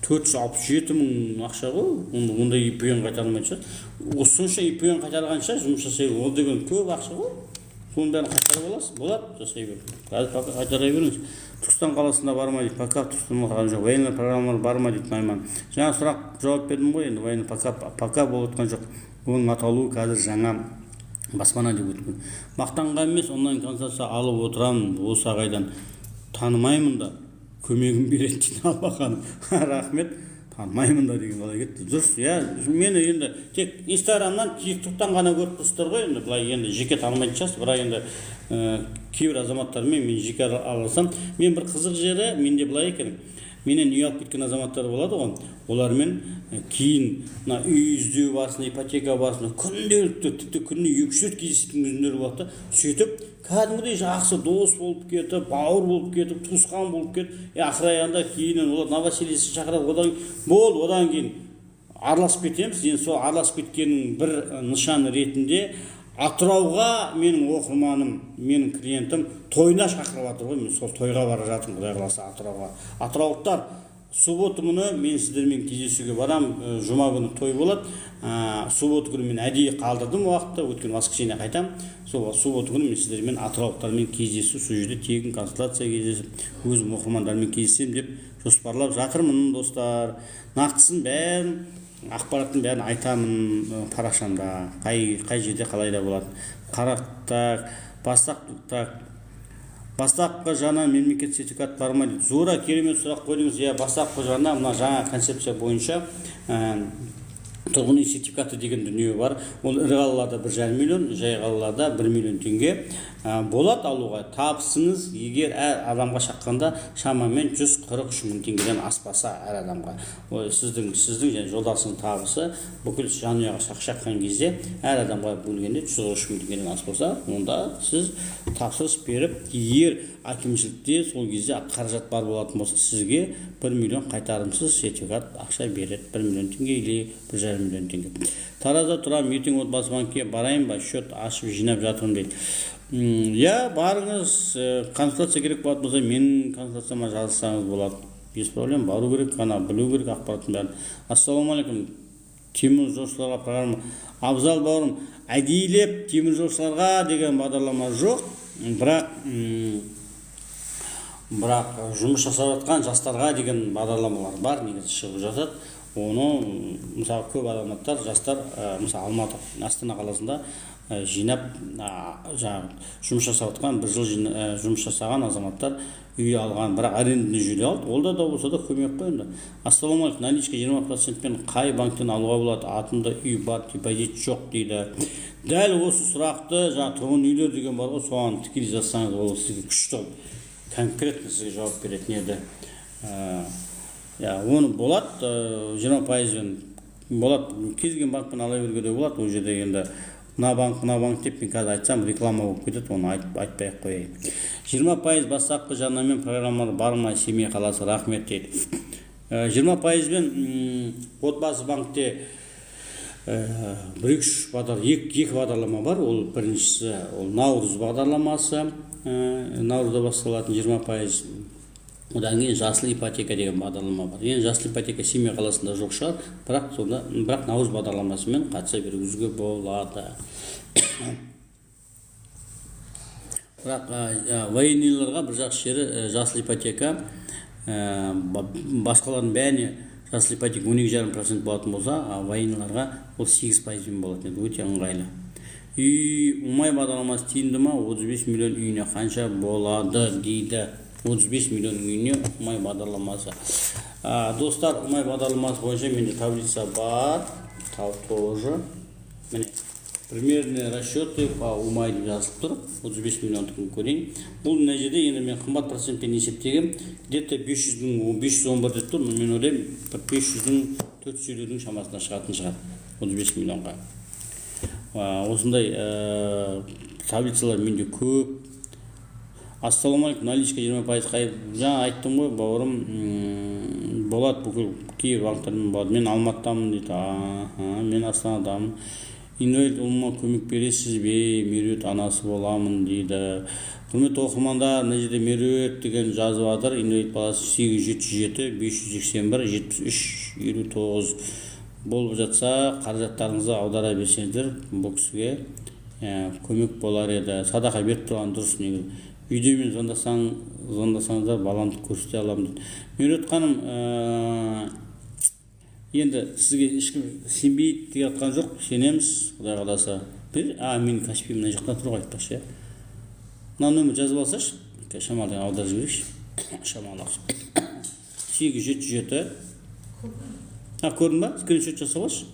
467 мың ақша ғой, онда ИП-ні қайтарылмайды шығар. Осынша ИП-ні қайтарғанша жұмыс жасай, ол деген көп ақша ғой. Соның бәрін қайтарып аласыз, болады, жасай бер. Қазір қайтарай беріңіз. Түркістан қаласында бар ма дейді, пока Түркістан қаласында жоқ. Военный программалар бар ма дейді Найман. Жаңа сұрақ жауап бердім ғой, енді военный пока болып отқан жоқ. Оның аталуы қазір жаңа баспана деп өткен. Мақтанған емес, онлайн консультация алып отырамын осы ағайдан. Танымаймын да, көмегім береді дейді Албақан. Рахмет, танымаймын да деген қалай кетті. Дұрыс, мені енді тек Инстаграмнан, TikToктан ғана көріп тұрсыздар ғой, енді былай енді жеке танымайтын шығарсыз, бірақ енді кейбір азаматтармен мен жеке араласам, мен бір қызық жері, менде былай екен. Менен үй алып кеткен азаматтар болады ғой. Олармен кейін үй іздеу барысында, ипотека барысында күнделікті, тіпті күніне 2-3 рет кездесетін күндер болады. Сөйтіп, кәдімгідей жақсы дос болып кетіп, бауыр болып кетіп, туысқан болып кетіп, ақыр аяғында кейіннен олар новосельеге шақырады, одан кейін араласып кетеміз. Енді сол араласып кеткеннің бір нышаны ретінде Атырауға менің оқырманым, менің клиентім тойына шақырып жатыр ғой. Мен сол тойға бара жатырмын, Құдай қаласа Атырауға. Атыраулықтар, суббота күні мен сіздермен кездесуге барам. Жұма күні той болады. Суббота күні мен әдейі қалдырдым уақытты, өткен воскресенье қайтам. Сол суббота күні мен сіздермен Атыраулықтармен кездесу, сол жерде тегін консультация кездесіп, өзім оқырмандармен кездесем деп жоспарлап жатырмын, достар. Нақтысын бәрін, ақпараттың бәрін айтамын парақшамда, қай жерде қалай да болады. Қарақтақ, бастапқы жағынан мемлекет сертификат бар ма дейді. Зура, керемет сұрақ қойдыңыз. Бастапқы жағынан мына жаңа концепция бойынша тұрғын үй сертификаты деген дүние бар. Ол ірі қалаларда 1,5 миллион, жай қалаларда 1 миллион теңге болады алуға. Табысыңыз егер әр адамға шаққанда шамамен 143 мың теңгеден аспаса әр адамға. Сіздің және жолдасының табысы бүкіл жанұяға шаққан кезде әр адамға бөлгенде 143 мың теңгеден аспаса, онда сіз тапсырыс беріп, егер әкімшілікте сол кезде қаражат бар болатын болса, сізге 1 миллион қайтарымсыз сертификат ақша береді. 1 миллион теңге или 1,5 миллион теңге. Таразда тұрам, ертең отбасы банкке барайын ба, счет ашып жинап жатырмын дейді. Барыңыз, консультация керек болады болса, менің консультацияма жазылсаңыз болады. Без проблем, бару керек, қана білу керек ақпараттың бәрін. Ассалаумағалейкум. Темір жолшыларға программа. Абзал бауырым, әдейілеп темір жолшыларға деген бағдарлама жоқ, бірақ жұмыс жасап жатқан жастарға деген бағдарламалар бар, негізі шығып жатады. Оны мысалы көп адамдар, жастар, мысалы Алматы, Астана қаласында жинап жаңағы жұмыс жасап отқан, бір жыл жұмыс жасаған азаматтар үй алған, бірақ арендный жүйеде алды. Ол да болса да көмек қой енді. Ассалаумағалейкум, наличка 20%-пен қай банктен алуға болады? Атымда үй бар, депозит жоқ дейді. Дәл осы сұрақты жаңа тұрғын үйлер деген бар ғой, соған тікелей жазсаңыз, ол сізге күшті конкретно сізге жауап беретін еді. Оны болады 20%-бен болады, кез келген банкпен ала беруге де болады. Ол жерде енді мына банк деп мен қазір айтсам реклама болып кетеді, оны айтпай-ақ қояйын. 20% бастапқы жарнамен программалар бар ма Семей қаласы? Рахмет дейді. 20%-бен отбасы банкте екі бағдарлама бар. Ол біріншісі ол Наурыз бағдарламасы, наурызда басталатын 20%. Одан кейін жасыл ипотека деген бағдарлама бар. Енді жасыл ипотека Семей қаласында жоқ шығар, бірақ Наурыз бағдарламасымен қатыса беруіңізге болады. Бірақ военныйларға бір жақсы жері жасыл ипотека, басқалардың бәріне жасыл ипотека 12,5% болатын болса, военныйларға ол 8%-бен болатын еді, өте ыңғайлы. Үй ұмай бағдарламасы тиімді ма? 35 миллион үйіне қанша болады дейді. 35 миллион үйіне ұмай бағдарламасы. Достар, ұмай бағдарламасы бойынша менде таблица бар, тоже. Міне, примерные расчеты по ұмай деп жазылып тұр, 35 миллиондықын көрейін. Бұл мына жерде енді мен қымбат процентпен есептегем, где-то 511 деп тұр, мен ойлаймын 500-дің 400-дің шамасына шығатын шығар, 35 миллионға. Осындай таблицалар менде көп. Ассалаумағалейкум, наличка 20% қайып. Жаңа айттым ғой, бауырым, болады бүкіл кейбір банктермен болады. Мен Алматыдамын дейді. Мен Астанадамын. Инвалид ұлыма көмек бересіз бе? Меруерт анасы боламын дейді. Құрметті оқырмандар, мына жерде Меруерт деген жазып жатыр. Инвалид баласы 8707 581 73 59 болып жатса, қаражаттарыңызды аудара берсеңіздер, бұл кісіге көмек болар еді. Садақа беріп тұрған дұрыс негізі. Үйде мен звондасаңыздар, баламды көрсете аламын дейді. Меруерт ханым, енді сізге ешкім сенбейді деп жатқан жоқ, сенеміз, Құдай қаласа. Мен Каспий мына жақта тұр ғой, айтпақшы. Мына нөмір жазып алсашы, шамалы аударып жіберейікші. Шамалы 8707. Көрдің ба? Скриншот жасап алшы.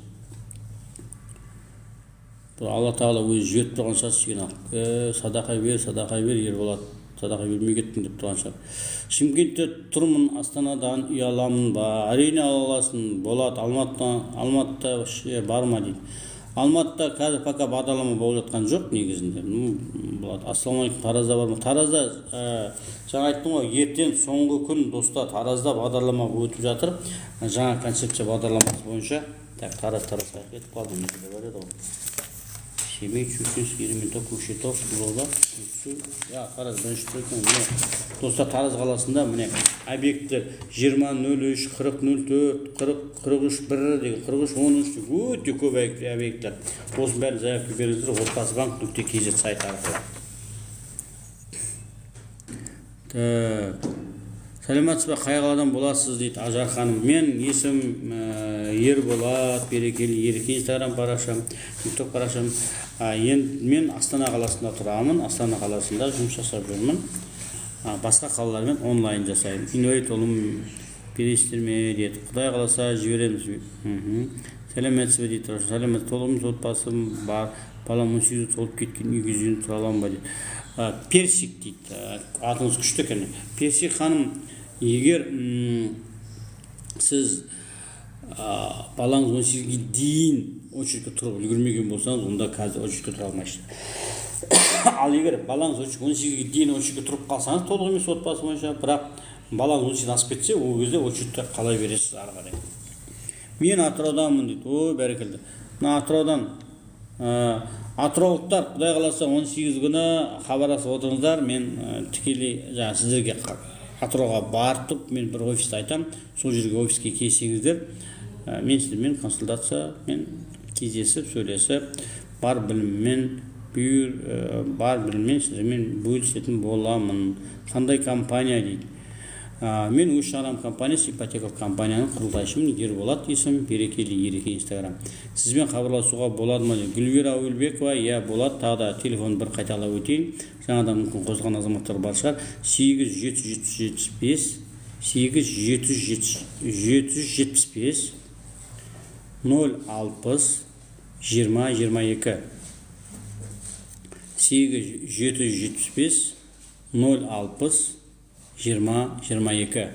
Алла тағала өзі жіберіп тұрған шығар, кішкене садақа бер, Ерболат, садақа бермей кеттің деп тұрған шығар. Шымкентте тұрмын, Астанадан үй аламын ба? Әрине ала аласың, болады. Алматыда бар ма дейді. Алматыда қазір пока бағдарлама болып жатқан жоқ негізінде. Болады. Ассалаумағалейкум, Таразда бар ма? Таразда жаңа айттым ғой, ертең соңғы күн достар, Таразда бағдарлама өтіп жатыр. Жаңа концепция бағдарламасы бойынша. Таразға кетіп қалдым. Семей, Чусинск, Ерейментау, Көкшетау, Қызылорда, Тараз бірінші түркен. Достар, Тараз қаласында міне объекттер 20-03, 40-04, 40-43-1 деген 43-13 өте көп объекттер. Осының бәрін заявка беріңіздер, отбасыбанк.kz сайты арқылы. Сәлеметсіз бе, қай қаладан боласыз дейді Ажар ханым. Мен есім Ерболат, берекелі Ерке, Инстаграм парақшам, TikTok парақшам. Мен Астана қаласында тұрамын, Астана қаласында жұмыс жасап жүрмін. Басқа қалалармен онлайн жасаймын. Инвалид ұлым бересіздер ме дейді. Құдай қаласа жібереміз. Сәлеметсіз бе дейді. Сәлеметсіз, толығымыз отбасым бар. Балам 18 толып кеткен үйге жүйін тұра аламын ба дейді. Персик дейді. Атыңыз күшті екен. Персик ханым, егер сіз балаңыз 18-ге дейін очередьке тұрып үлгермеген болсаңыз, онда қазір очередьке тұра алмайсыз. Ал егер балаңыз 18-ге дейін очередьке тұрып қалсаңыз, толық емес отбасы бойынша, бірақ балаңыз 18 асып кетсе, ол кезде очередьте қалай бересіз ары қарай. Мен Атыраудамын дейді. Ой, бәрекелді. Мына Атыраудан атыраулықтар, Құдай қаласа 18 күні хабарласып отырыңыздар. Мен тікелей сіздерге Атырауға барып, мен бір офисті айтам, сол жерге офиске келсеңіздер, мен сіздермен консультациямен кездесіп, сөйлесіп, бар біліммен сіздермен бөлісетін боламын. Қандай компания дейді. Мен өз шарам компаниясы ипотекалық компанияның құрылтайшымын. Ерболат есімім, берекелі ереке Инстаграм. Сізбен хабарласуға болады ма? Гүлвира Ауылбекова, иә болады. Тағы да телефон бір қайталап өтейін. Жаңадан мүмкін қосылған азаматтар бар шығар. 8775 060 20 22 8775 060 20-22.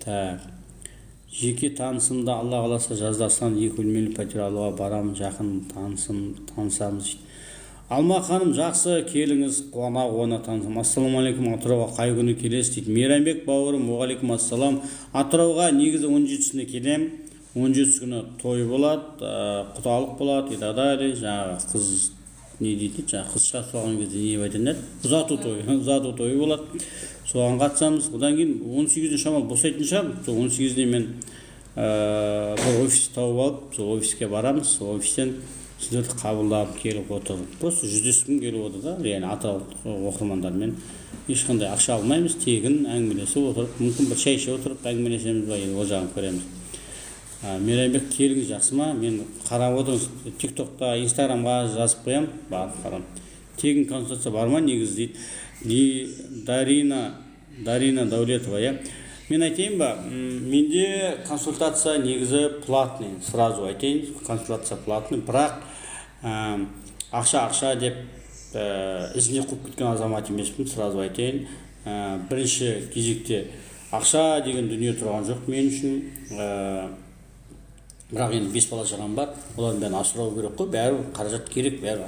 Так. Жеке танысымда Алла қаласа жаздастан 2 бөлмелі пәтер алуға барамын, жақын танысамыз. Алма ханым, жақсы келіңіз, қуана танысам. Ассалаумағалейкум, Атырауға қай күні келесіз дейді. Мейрамбек бауырым, уағалейкум ассалам. Атырауға негізі 17-сіне келем. 17 күні той болады, құдалық болады, и жаңағы қыз не дейді, жаңағы қыз шығарып салған кезде не айтады, ұзату тойы болады. Соған қатысамыз. Одан кейін 18-де шамалы босайтын шығар. 18-де мен бір офис тауып алып, сол офиске барамыз. Сол офистен сіздерді қабылдап келіп отырып. Просто жүздескім келіп отыр да, яғни атыраулық оқырмандармен. Ешқандай ақша алмаймыз, тегін әңгімелесіп отырып, мүмкін бір шай ішіп отырып әңгімелесеміз ба, ол жағын көреміз. Мейрамбек, келіңіз, жақсы ма? Мен қарап отырмыз, TikTokта, Инстаграмға жазып қоям, барып қарам. Тегін консультация бар ма негізі дейді. Дарина Даулетова, иә. Мен айтайын ба, менде консультация негізі платный, сразу айтайын, консультация платный, бірақ ақша деп ізіне қуып кеткен азамат емеспін, сразу айтайын. Бірінші кезекте ақша деген дүние тұрған жоқ мен үшін. Бірақ енді 5 бала шағам бар, олардың бәрін асырау керек қой, бәрі қаражат керек, бәрі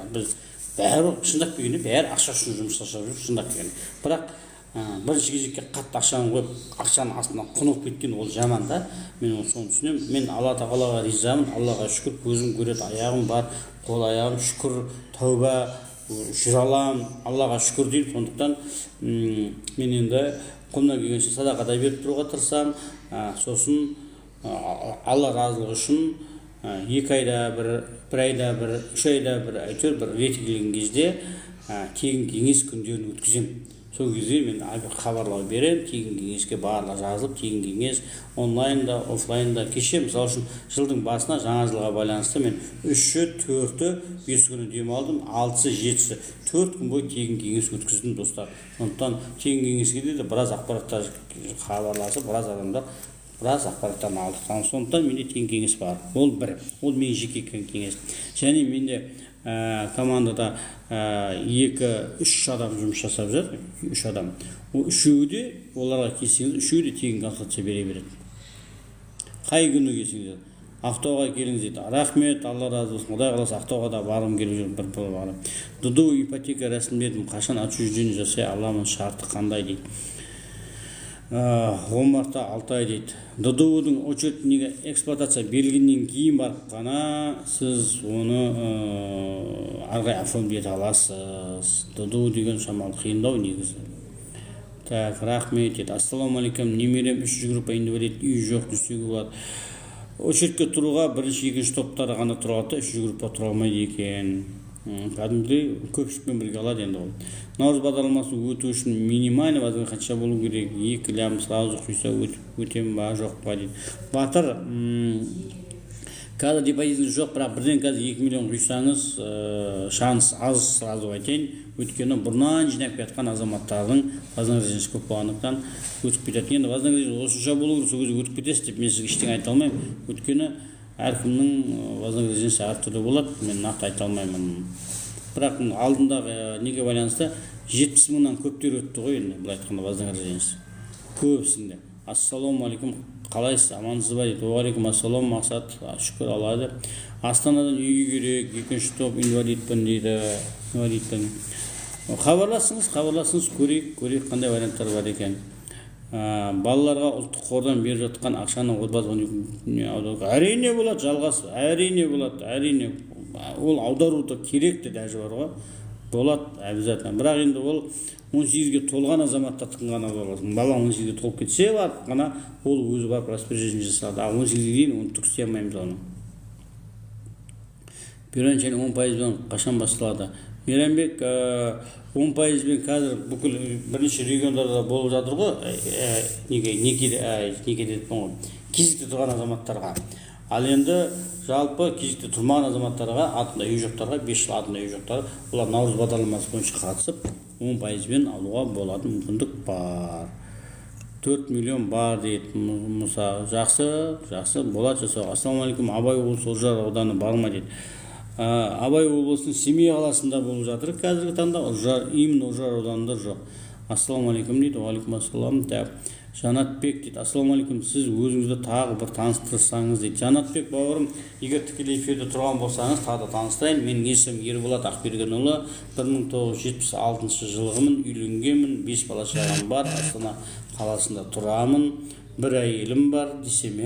шындап келгенде бәрі ақша үшін жұмыс жасап жүр, шындап келгенде. Бірақ бірінші кезекке қатты ақшаны қойып, ақшаның астынан құнығып кеткен ол жаман да. Мен соны түсінемін. Мен Алла тағалаға ризамын, Аллаға шүкір, көзім көреді, аяғым бар, қол аяғым шүкір, тәуба, жүре аламын, Аллаға шүкір деймін. Сондықтан мен енді қолымнан келгенше садақа да беріп тұруға тырысамын. Сосын Алла разылығы үшін 2 айда бір, 1 айда бір, 3 айда бір, әйтеуір бір реті келген кезде тегін кеңес күндерін өткіземін. Сол кезде мен хабарлау беремін, тегін кеңеске барлығы жазылып, тегін кеңес онлайнда, офлайнда. Кеше мысалы үшін жылдың басына жаңа жылға байланысты мен 3-ші, 4-ті, 5 күні демалдым, 6-сы, 7-сі 4 күн бойы тегін кеңес өткіздім достар. Сондықтан тегін кеңеске де біраз ақпараттар хабарласып, біраз адамдар біраз ақпараттарын алдық. Сондықтан менде тегін кеңес бар. Ол бір, ол менің жеке кеңес. Және менде командада 2-3 адам жұмыс жасап жүр, 3 адам. Ол үшеуі де, оларға келсеңіз, үшеуі де тегін консультация бере береді. Қай күні келсеңіз, Ақтауға келіңіз дейді. Рахмет, Алла разы болсын. Құдай қаласа Ақтауға да барғым келіп жүр, бір барам. Дуду ипотека рәсімдедім, қашан отчуждение жасай аламын, шарты қандай дейді. 10 мартта 6 ай дейді. ДДУ-дің очередіне эксплуатация берілгеннен кейін барып қана сіз оны арғай оформлете аласыз. ДДУ деген шамалы қиындау негізі. Так, рахмет дейді. Ассалаумағалейкум, немерем 3 группа инвалид, үй жоқ, түсуге болады. Очередке тұруға бірінші, екінші топтары ғана тұрады, 3 группа тұра алмайды екен. Кәдімгідей көпшілікпен бірге алады енді ол. Наурыз бағдарламасы өту үшін минимальный возможно қанша болу керек? 2 лям сразу құйса өтем ба, жоқ па дейді. Батыр, қазір депозитіңіз жоқ, бірақ бірден қазір 2 миллион құйсаңыз, шанс аз, сразу айтайын. Өйткені бұрыннан жинап кеткен азаматтардың вознаграждениесі көп болғандықтан өтіп кетеді. Енді вознаграждение осынша болу керек, сол кезде өтіп кетесіз деп мен сізге ештеңе айта алмаймын. Өйткені әркімнің вознаграждениесі әртүрлі болады, мен нақты айта алмаймын. Бірақ алдындағы неге байланысты 70 мыңнан көптер өтті ғой, енді былай айтқанда вознаграждениесі. Көбісінде. Ассалаумағалейкум, қалайсыз, амансыз ба дейді. Уағалейкум ассалам, мақсат, шүкір Аллаға. Астанадан үйге керек, 2-ші топ инвалидпін дейді. Инвалидпін. Хабарласыңыз, көрейік қандай варианттар бар екен. Балаларға ұлттық қордан беріп жатқан ақшаны әрине болады, жалғасы, әрине болады, әрине. Ол аударуды керек те дәжі бар ғой. Болады, әбізатынан. Бірақ енді ол 18-ге толған азаматта тыңған аударылсын. Бала 18-ге толып кетсе бар, ғана ол өзі бар распоряжение жасады. 18-ге дейін оны түк істей алмаймыз оны. Бюрон және 10% қашан басталады? Мейрамбек 10%-бен қазір бүкіл бірнеше региондарда болып жатыр ғой, неке деппін ғой, кезекте тұрған азаматтарға. Ал енді жалпы кезекте тұрмаған азаматтарға, атында үй жоқтарға, 5 жыл атында үй жоқтарға, олар наурыз бағдарламасы бойынша қатысып 10%-бен алуға болатын мүмкіндік бар. 4 миллион бар дейді Мұса. Жақсы болады жасау. Ассалаумағалейкум, Абай облысы Үржар ауданы бар ма дейді. Абай облысының Семей қаласында болып жатыр қазіргі таңда, именно Үржар ауданында жоқ. Ассалаумағалейкум дейді. Уағалейкум ассалам. Жанатбек дейді. Ассалаумағалейкум, сіз өзіңізді тағы бір таныстырсаңыз дейді. Жанатбек бауырым, егер тікелей эфирде тұрған болсаңыз, тағы да таныстырайын. Менің есімім Ерболат Ақбергенұлы, 1976 жылғымын, үйленгенмін, 5 бала шағам бар, Астана қаласында тұрамын, бір әйелім бар десем,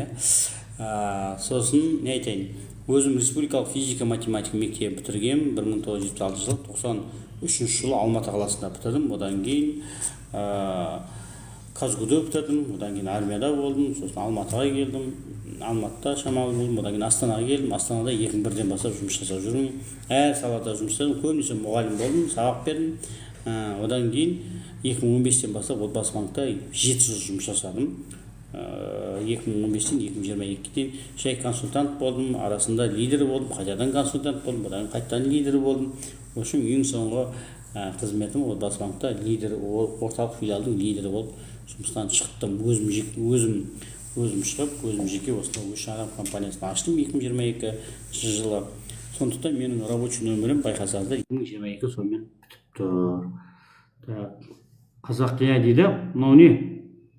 сосын не айтайын, өзім республикалық физика-математика мектебін бітіргем, 1976 жылы, 93 жылы Алматы қаласында бітірдім, одан кейін Казгуды бітірдім, одан кейін армияда болдым, сосын Алматыға келдім, Алматыда шамалы болдым, одан кейін Астанаға келдім, Астанада 2001-ден бастап жұмыс жасап жүрмін, әр салада жұмыс жасадым, көбінесе мұғалім болдым, сабақ бердім, одан кейін 2015-тен бастап Отбасы банкта 7 жыл жұмыс жасадым, 2015-тен 2022-ге дейін жай консультант болдым, арасында лидер болдым, қайтадан консультант болдым, одан қайтадан лидер болдым. В общем, ең соңғы қызметім Отбасы банкта лидер, орталық филиалдың лидері болып жұмыстан шықтым. Өзім шығып, өзім жеке осылай өз шағын компаниясын аштым 2022 жылы. Сондықтан менің рабочий нөмірім байқасаңыздар 2022 сонымен бітіп тұр. Қазақ дейді, мынау не?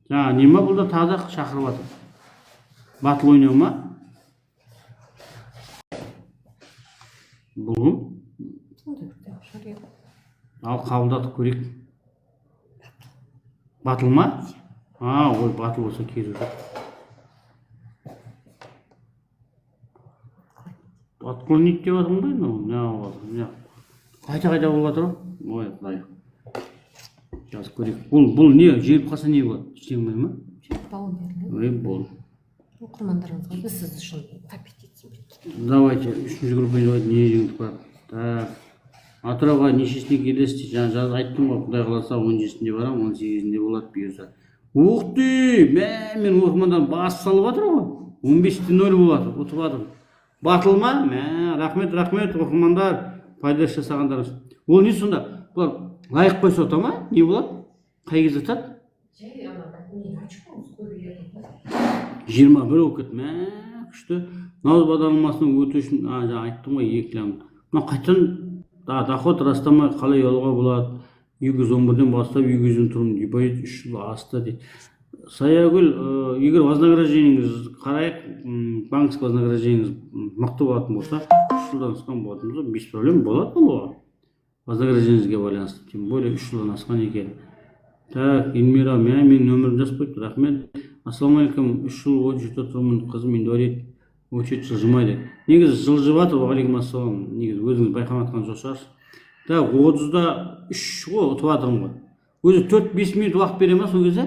Жаңа не ма, бұлда тағы да шақырып жатыр. Батыл ойнау ма? Бұлғым? Ал қабылдатып көрейік. Батыл ма? Ой, батыл болса керу жоқ. Отклонить деп жатырмын ғой, не қайта болып жатыр. Ой, құдай. Жазып көрейік. Бұл не? Жеріп қалса не болады? Ештеңе ма? Балл беріледі. Бол. Оқырмандарыңызға біз сіз үшін тапет етсін. Давайте, 3-ші группа не жеңдік бар. Так. Атырауға нешесіне келесіз? Жаңа жазып айттым ғой, Құдай қаласа 17-сінде барам, 18-інде болады бұйырса. Ух ты! Мен оқырмандан бас салып жатыр ғой. 15-те 0 болады, ұтып жатыр. Батыл ма? Рахмет, оқырмандар, пайдасы жасағандарыңыз. Ол не сонда? Бұлар лайық қойса ұта ма? Не болады? Қай кезде ұтады? 21 болып кетті. Күшті. Наурыз бағдарламасының өту үшін, жаңа айттым ғой, 2 километр. Мына қайтадан доход растамай қалай алуға болады? 211-ден бастап 200-ден тұрмын, депозит 3 жыл асты дейді. Саягүл, егер вознаграждениеңіз қарайық, банковский вознаграждениеңіз мықты болатын болса, 3 жылдан асқан болатын болса, без проблем болады болуға. Вознаграждениеңізге байланысты, тем более 3 жылдан асқан екен. Так, Эльмира, менің нөмірім жазып қойды, рахмет. Ассалаумағалейкум, 3 жыл учетта тұрмын, қызым инвалид, учет жылжымайды. Негізі жылжып жатыр, уағалейкум ассалам, негізі өзіңіз байқаматқан жоқ шығарсыз. Так, 30-да 3 ғой, ұтып жатырмын ғой. Өзі 4-5 минут уақыт бере ма сол кезде?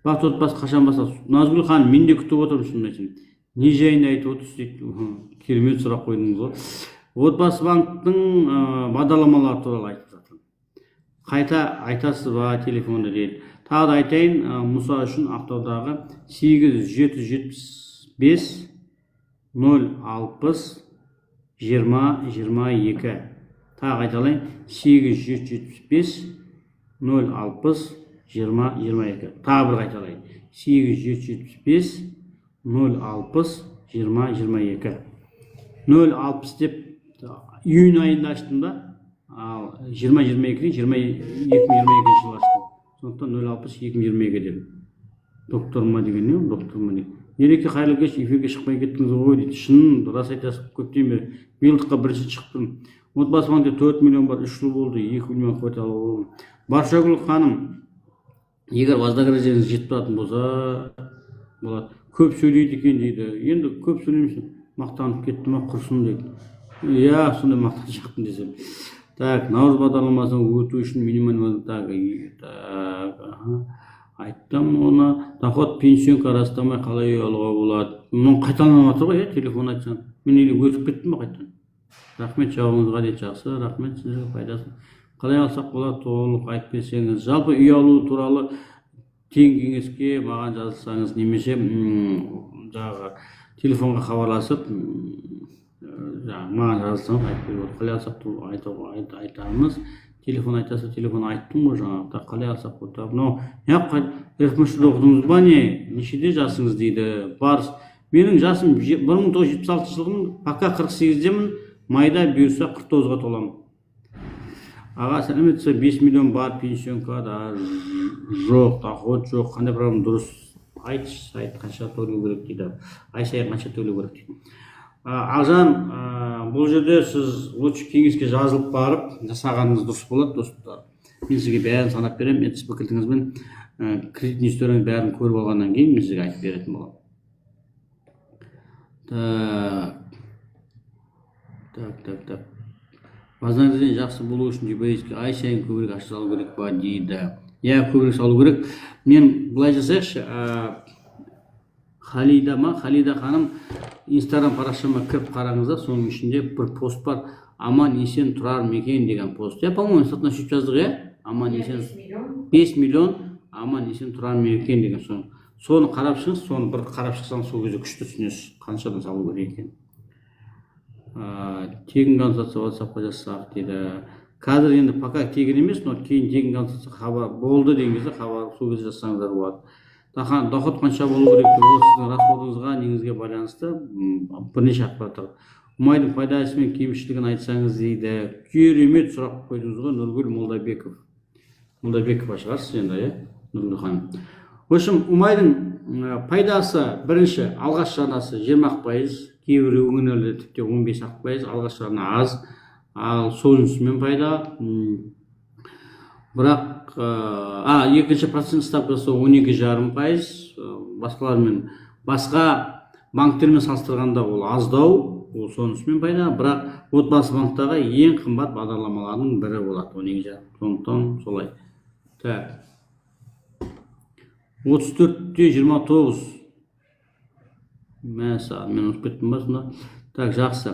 Бақыт отбасы қашан бастады? Назгүл ханым, мен де күтіп отырмын шынын айтсам. Не жайында айтып отырсыз дейді. Керемет сұрақ қойдыңыз ғой. Отбасы банктың бағдарламалары туралы айтып жатырмын. Қайта айтасыз ба телефонды дейді. Тағы да айтайын, Мұса үшін Ақтаудағы 8775 060 20-22. Тағы айталайын, 8775 060 20-22. Тағы бір қайталайын, 8775 060 20-22. 060 деп июнь айында аштым да, 20-22-ден 2022 жылы аштым. Сондықтан 060-2022 дедім. Докторыма деген не? Докторыма деген. Ереке қайырлы кеш, эфирге шықпай кеттіңіз ғой дейді. Шын, рас айтасыз, көптен бері. Биылдыққа бірінші шықтым. Отбасы банкте 4 миллион бар, 3 жыл болды, 2 миллион квартал болдым. Баршагүл ханым, егер вознаграждениеңіз жетіп тұратын болса, болады. Көп сөйлейді екен дейді. Енді көп сөйлемесін, мақтанып кетті ма, құрсын дейді. Иә, сондай мақтан шықтым десем. Так, наурыз бағдарламасының өту үшін минимум айттым оны. Доход пенсионка растамай қалай алуға болады? Мұны қайталанып жатыр ғой, телефон айтсам. Мен еле өтіп кеттім ба қайтадан? Рахмет жауабыңызға дейді. Жақсы, рахмет сіздерге пайдасын. Қалай алсақ болады, толық айтып берсеңіз. Жалпы үй алу туралы тең кеңеске маған жазылсаңыз, немесе жаңағы телефонға хабарласып, маған жазылсаңыз айтып беріп отыр. Қалай алсақ айтамыз. Телефон айтасы, телефон айттым ғой жаңағы. Қалай алсақ болады. Мынау рфмшда оқыдыңыз ба не? Нешеде жасыңыз дейді. Барс. Менің жасым 1976 жылғым, пока 48-демін, майда бұйырса 49-ға толамын. Аға, сәлеметсіз, 5 миллион бар, пенсионка да жоқ, доход жоқ, қандай проблема дұрыс айтшы, қанша төлеу керек дейді. Ай сайын қанша төлеу керек дейді. Ағжан, бұл жерде сіз лучше кеңеске жазылып барып жасағаныңыз дұрыс болады, достар. Мен сізге бәрін санап беремін, мен сіз кілтіңізбен кредитный историяның бәрін көріп алғаннан кейін мен сізге айтып беретін боламын. Так. Базарыңызден жақсы болу үшін депозитке ай сайын көбірек ақша салу керек па дейді. Иә, көбірек салу керек. Мен былай жасайықшы, Халида ханым Инстаграм парақшама кіріп қараңыздар, соның ішінде бір пост бар. Аман есен тұрар мекен деген пост. По-моему, инстаграмда сөйтіп жаздық, Аман есен 5 миллион аман есен тұрар мекен деген. Соны қарап шығыңыз, соны бір қарап шықсаңыз, сол кезде күшті түсінесіз, қаншадан салу керек екен. Тегін консультация WhatsApp-қа жазсақ дейді. Қазір енді пока тегін емес, но кейін тегін консультация хабар болды деген кезде хабар сол кезде жазсаңыздар болады. Доход қанша болу керек деп, ол сіздің расходыңызға негізге байланысты бірнеше ақпараттар. Ұмайдың пайдасы мен кемшілігін айтсаңыз дейді. Керемет сұрақ қойдыңыз ғой, Нұргүл Молдабеков. Молдабекова шығарсыз енді, Нұргүл ханым. В общем, ұмайдың пайдасы бірінші алғаш жарнасы 20%, кейбір өңірлерде тіпті 15%, алғаш жарна аз, ал сонысымен пайда. Бірақ екінші процент ставкасы 12,5%, басқа банктермен салыстырғанда ол аздау, ол сонысымен пайда. Бірақ отбасы банктағы ең қымбат бағдарламалардың бірі болады, 12,5%. Сондықтан солай. 34,29. Мәсі, мен ұсып кеттім ба сонда? Так, жақсы.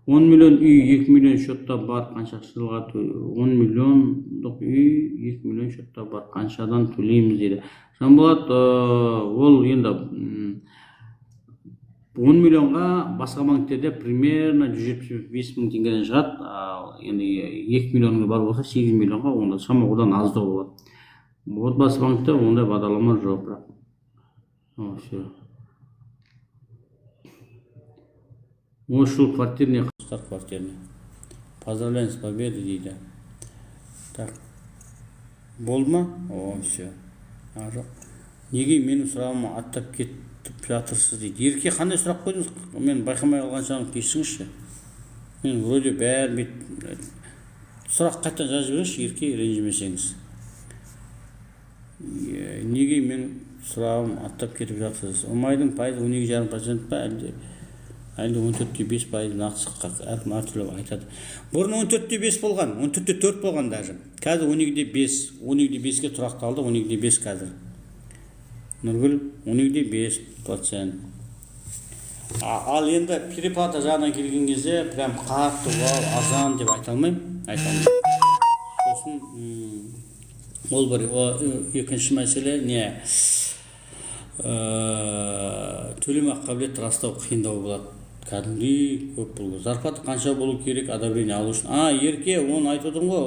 10 миллион үй, 2 миллион шотта бар, қанша жылға 10 миллиондық үй, 2 миллион шотта бар, қаншадан төлейміз дейді. Жанболат, ол енді 10 миллионға басқа банктерде примерно 175 мың теңгеден шығады. Енді 2 миллионға бар болса 8 миллионға, онда шама одан аздау болады. Отбасы банкте ондай бағдарлама жоқ, бірақ. Все. Ошыл квартирный, квартирный. Поздравляем с победой дейді. Так. Болды ма? Все. Жоқ. Неге менің сұрағыма аттап кетіп жатырсыз дейді. Ерке қандай сұрақ қойдыңыз? Мен байқамай қалған жағын кешсіңізші. Мен вроде бәрі сұрақ қайттан жазып жіберіңізші, Ерке, ренжімесеңіз. Неге мен сұрағым аттап кетіп жатырсыз? Ұмайдың пайызы 12,5% па әлде 14,5% нақсыққа әркім әртүрлі айтады. Бұрын 14,5 болған, 14,4 болған даже. Қазір 12,5, 12,5-ке тұрақталды, 12,5 қазір. Нұргүл 12,5%. Ал енді переплата жағынан келген кезде прям қатты арзан деп айта алмаймын. Сосын ол бір екінші мәселе не? Төлемақ қабілетті растау қиындау болады. Кәдімгідей көп болу. Зарплата қанша болу керек одобрение алу үшін? Ерке, оны айтып отырмын ғой,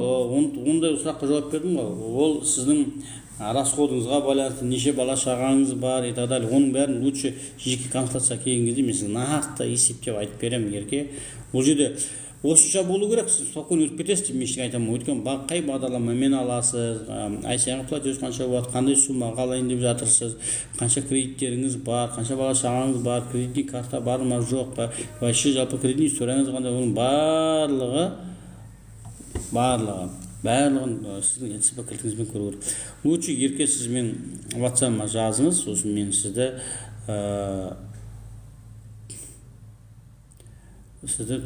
ондай сұраққа жауап бердім ғой. Ол сіздің расходыңызға байланысты, неше бала шағаңыз бар и так далее. Оның бәрін лучше жеке консультация келген кезде мен сізге нақты есептеп айтып беремін, Ерке. Бұл жерде осынша болу керек, сіз спокойно өтіп кетесіз деп мен ештеңе айтамын. Өйткені қай бағдарламамен аласыз, ай сайын платеж қанша болады, қандай сумма алайын деп жатырсыз, қанша кредиттеріңіз бар, қанша бала шағаңыз бар, кредитный карта бар ма жоқ па, вообще жалпы кредитный историяңыз қандай, оның барлығын сіздің НЦП кілтіңізбен көру керек. Лучше Ерке сізмен WhatsApp-ма жазыңыз, сосын мен сізді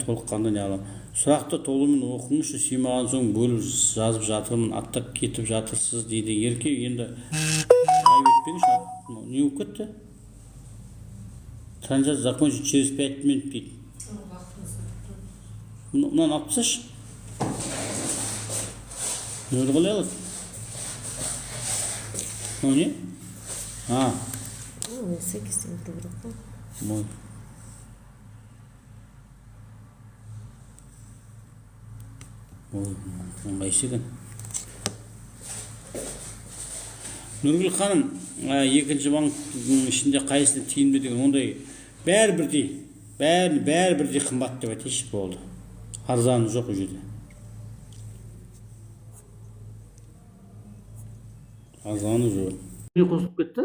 толыққанды не аламын. Сұрақты толығымен оқыңызшы, сүймаған соң бөліп жазып жатырмын, аттап кетіп жатырсыз дейді. Ерке, енді айып етпеңізші, не болып кетті? Трансляция закончится через 5 минут дейді. Мынаны алып тасташы. Нөл қалай алады? Мынау не? Сәйкестендіру керек қой. Ой. Ыңғайшы екен. Нұргүл ханым, екінші банктың ішінде қайсысы тиімді деген ондай бәрі бірдей. Бәрі бірдей қымбат деп айтайыншы, болды. Арзаны жоқ ол жерде. Арзаны жоқ. Не қосылып кетті?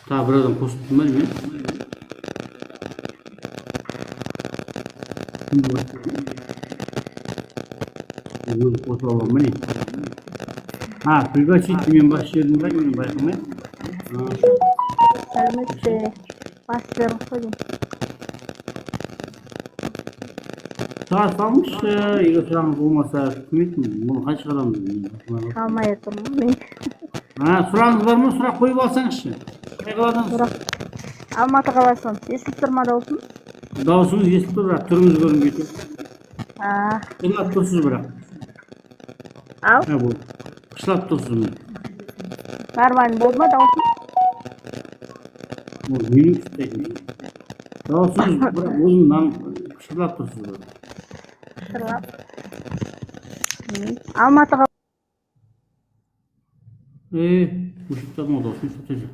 Тағы бір адам қосылып ма не? Өзі қосып алған ма не? Пригласите мен бас жердің ба, мен байқамай. Сәлеметте, бас жерін қойдым. Сағат салыңызшы, егер сұрағыңыз болмаса көмектім, оны қайшы қаламыз? Қалмай отырмын мен. Сұрағыңыз бар ма? Сұрақ қойып алсаңызшы. Қай қаладан? Алматы қаласынан. Естіліп тұр ма дауысым? Дауысыңыз естіліп тұр, бірақ түріңіз көрінбей тұр. Қылап тұрсыз бірақ. Ал? Қышылап тұрсыз мен. Нормально болды ма дауысым? Менің күштейді. Дауысыңыз бірақ өзімнен қышылап тұрсыз бірақ. Қышылап. Алматы қаласынан. Өшіктадым ол дауысын сатады.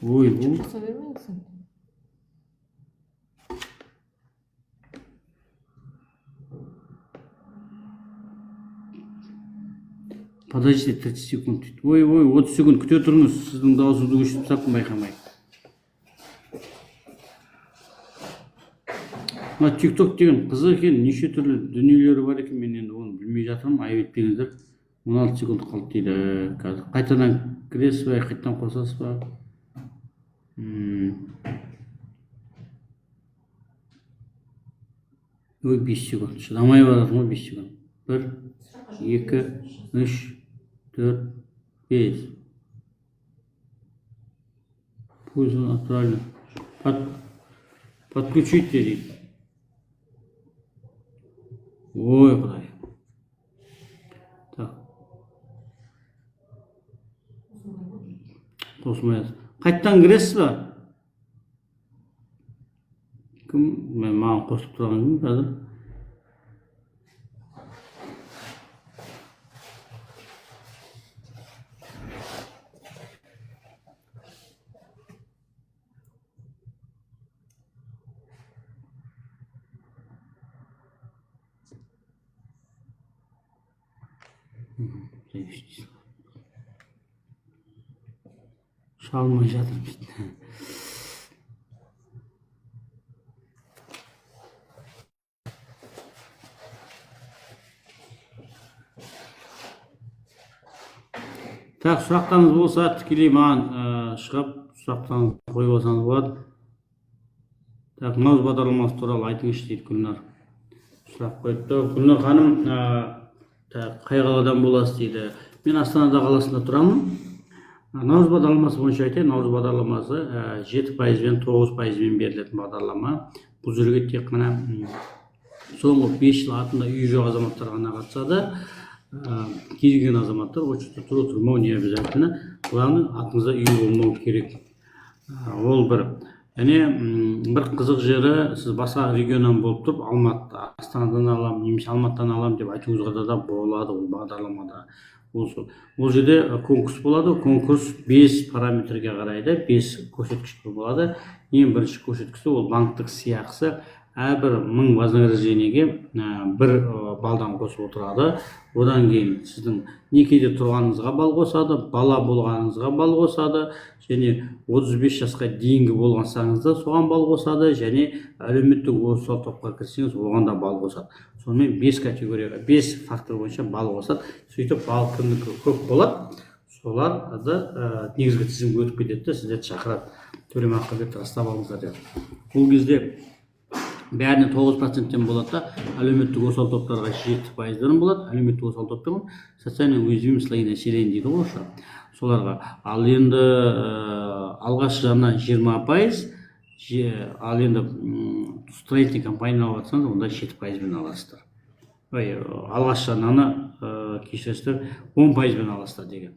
Ой, бұл. Жақса бермеңізсің. Подождите 30 секунд дейді. Ой, 30 секунд күте тұрыңыз. Сіздің дауысыңызды өшіп тастаппын байқамай. Мына TikTok деген қызық екен, неше түрлі дүниелері бар екен, мен енді оны білмей жатырмын, айып етпеңіздер. 16 секунд қалды дейді. Қазір қайтадан кіресіз бе, қайтадан қосасыз ба? Ой, 5 секунд. Шыдамай барасың ғой 5 секунд. 1, 2, 3, 4, 5. Пусть натурально. Подключите дейді. Ой, құдай. Так. Қосмайыз. Қайттан кіресіз ба? Кім? Маған қосып тұрған кім қазір? Шалмай жатыр дейді. Так, сұрақтарыңыз болса тікелей маған шығып сұрақтарыңызды қойып алсаңыз болады. Так, наурыз бағдарламасы туралы айтыңызшы дейді Гүлнар. Сұрақ қойыпты. Гүлнар ханым, қай қаладан боласыз дейді. Мен Астана қаласында тұрамын. Наурыз бағдарламасы бойынша айтайын, наурыз бағдарламасы 7% пен 9% берілетін бағдарлама. Бұл жерге тек қана соңғы 5 жыл артында үйі жоқ азаматтар ғана қатысады. Келген азаматтар очеркте тұру-тұрмау не обязательно. Главное, атыңызда үй болмау керек. Ол бір. Және бір қызық жері, сіз басқа регионнан болып тұрып, Астанадан алам, немесе Алматыдан алам деп айтуыңызға да болады ол бағдарламада. Ол жерде конкурс болады. Конкурс 5 параметрге қарайды, 5 көрсеткіштер болады. Ең бірінші көрсеткіші ол банктік сыйақысы. Әрбір 1000 вознаграждениеге бір балдан қосып отырады. Одан кейін сіздің некеде тұрғаныңызға бал қосады, бала болғаныңызға бал қосады, және 35 жасқа дейінгі болғансаңызда соған бал қосады, және әлеуметтік осал топқа кірсеңіз оған да бал қосады. Сонымен 5 категорияға, 5 фактор бойынша бал қосады. Сөйтіп бал кімдікі көп болады, соларды негізгі тізімге өтіп кетеді, сіздерді шақырады. Төлемақы беріп растап алыңыздар деп. Бұл кезде бәріне 9%-тен болады да, әлеуметтік осал топтарға 7%-дан болады. Әлеуметтік осал топтың социально уязвимым слои населения дейді ғой, соларға. Ал енді алғаш жағынан 20%, Ал енді строительный компания алып жатсаңыз, онда 7% аласыздар. Алғашқы наны кешіресіздер 10% аласыздар деген.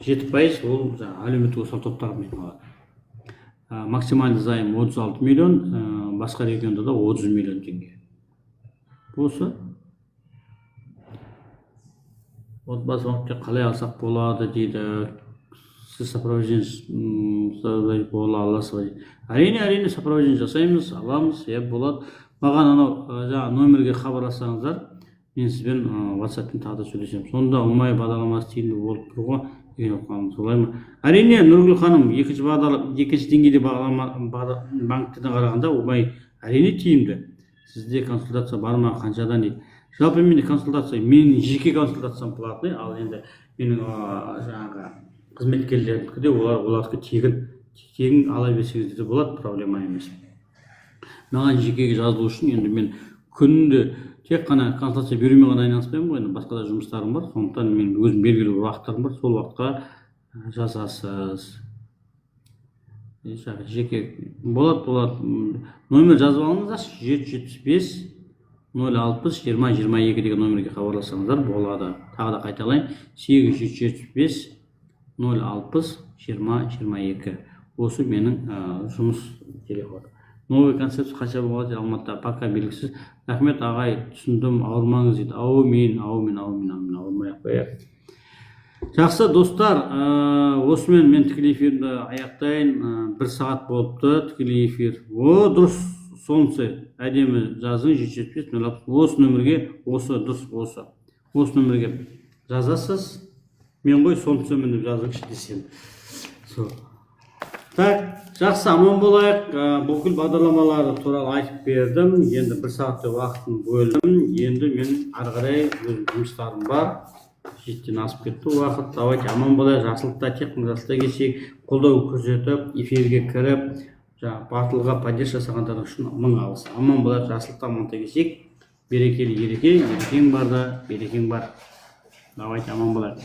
7% ол әлеуметтік осал топтармен алады. Максимальный займ 36 миллион, басқа регионда да 30 миллион теңге. Осы отбасы банкте қалай алсақ болады дейді. Сіз сопровождение бола аласыз ба дейді. Әрине сопровождение жасаймыз, аламыз, болады. Маған анау жаңа номерге хабарлассаңыздар, мен сізбен WhatsApp-пен тағы да сөйлесемін. Сонда ұмай бағдарламасы тиімді болып тұр ғой деген оқығаным солай ма? Әрине Нұргүл ханым, екінші деңгейде банктерден қарағанда ұмай әрине тиімді. Сізде консультация бар ма, қаншадан дейді. Жалпы менде консультация, менің жеке консультациям платный, ал енді менің жаңағы қызметкерлерімді олардікі тегін ала берсеңіздер де болады, проблема емес. Маған жекеге жазылу үшін енді мен күнде тек қана консультация берумен ғана айналыспаймын ғой, басқа да жұмыстарым бар, сондықтан мен өзім белгілі бір уақыттарым бар, сол уақытқа жазасыз. Жеке болады. Номер жазып алыңыздаршы, 775 060 20 22 деген номерге хабарлассаңыздар болады. Тағы да қайталайын, 875 060 20 22. Осы менің жұмыс телефоны. Новый концепция қанша болады Алматыда, пока белгісіз. Рахмет ағай, түсіндім, ауырмаңыз дейді. Аумин, ауырмай ақ қояйық. Жақсы достар, осымен мен тікелей эфирді аяқтайын. 1 сағат болыпты тікелей эфир. Дұрыс, сонысы әдемі жазың, 775 060. Осы нөмірге, осы нөмірге жазасыз. Мен ғой сонысы мініп жазыңшы десем. Так, жақсы, аман болайық. Бүкіл бағдарламалары туралы айтып бердім. Енді 1 сағаттай уақытын бөлдім. Енді мен ары қарай жұмыстарым бар. Жеттен асып кетті уақыт. Давайте аман болайық. Жақсылықта, тек қана жақсылықта кешейік. Қолдау көрсетіп, эфирге кіріп, батылға поддержка жасағандар үшін мың алғыс. Аман болайық, жақсылықта, аманда кешейік. Берекелі ерекең бар да, берекең бар. Давайте аман болайық.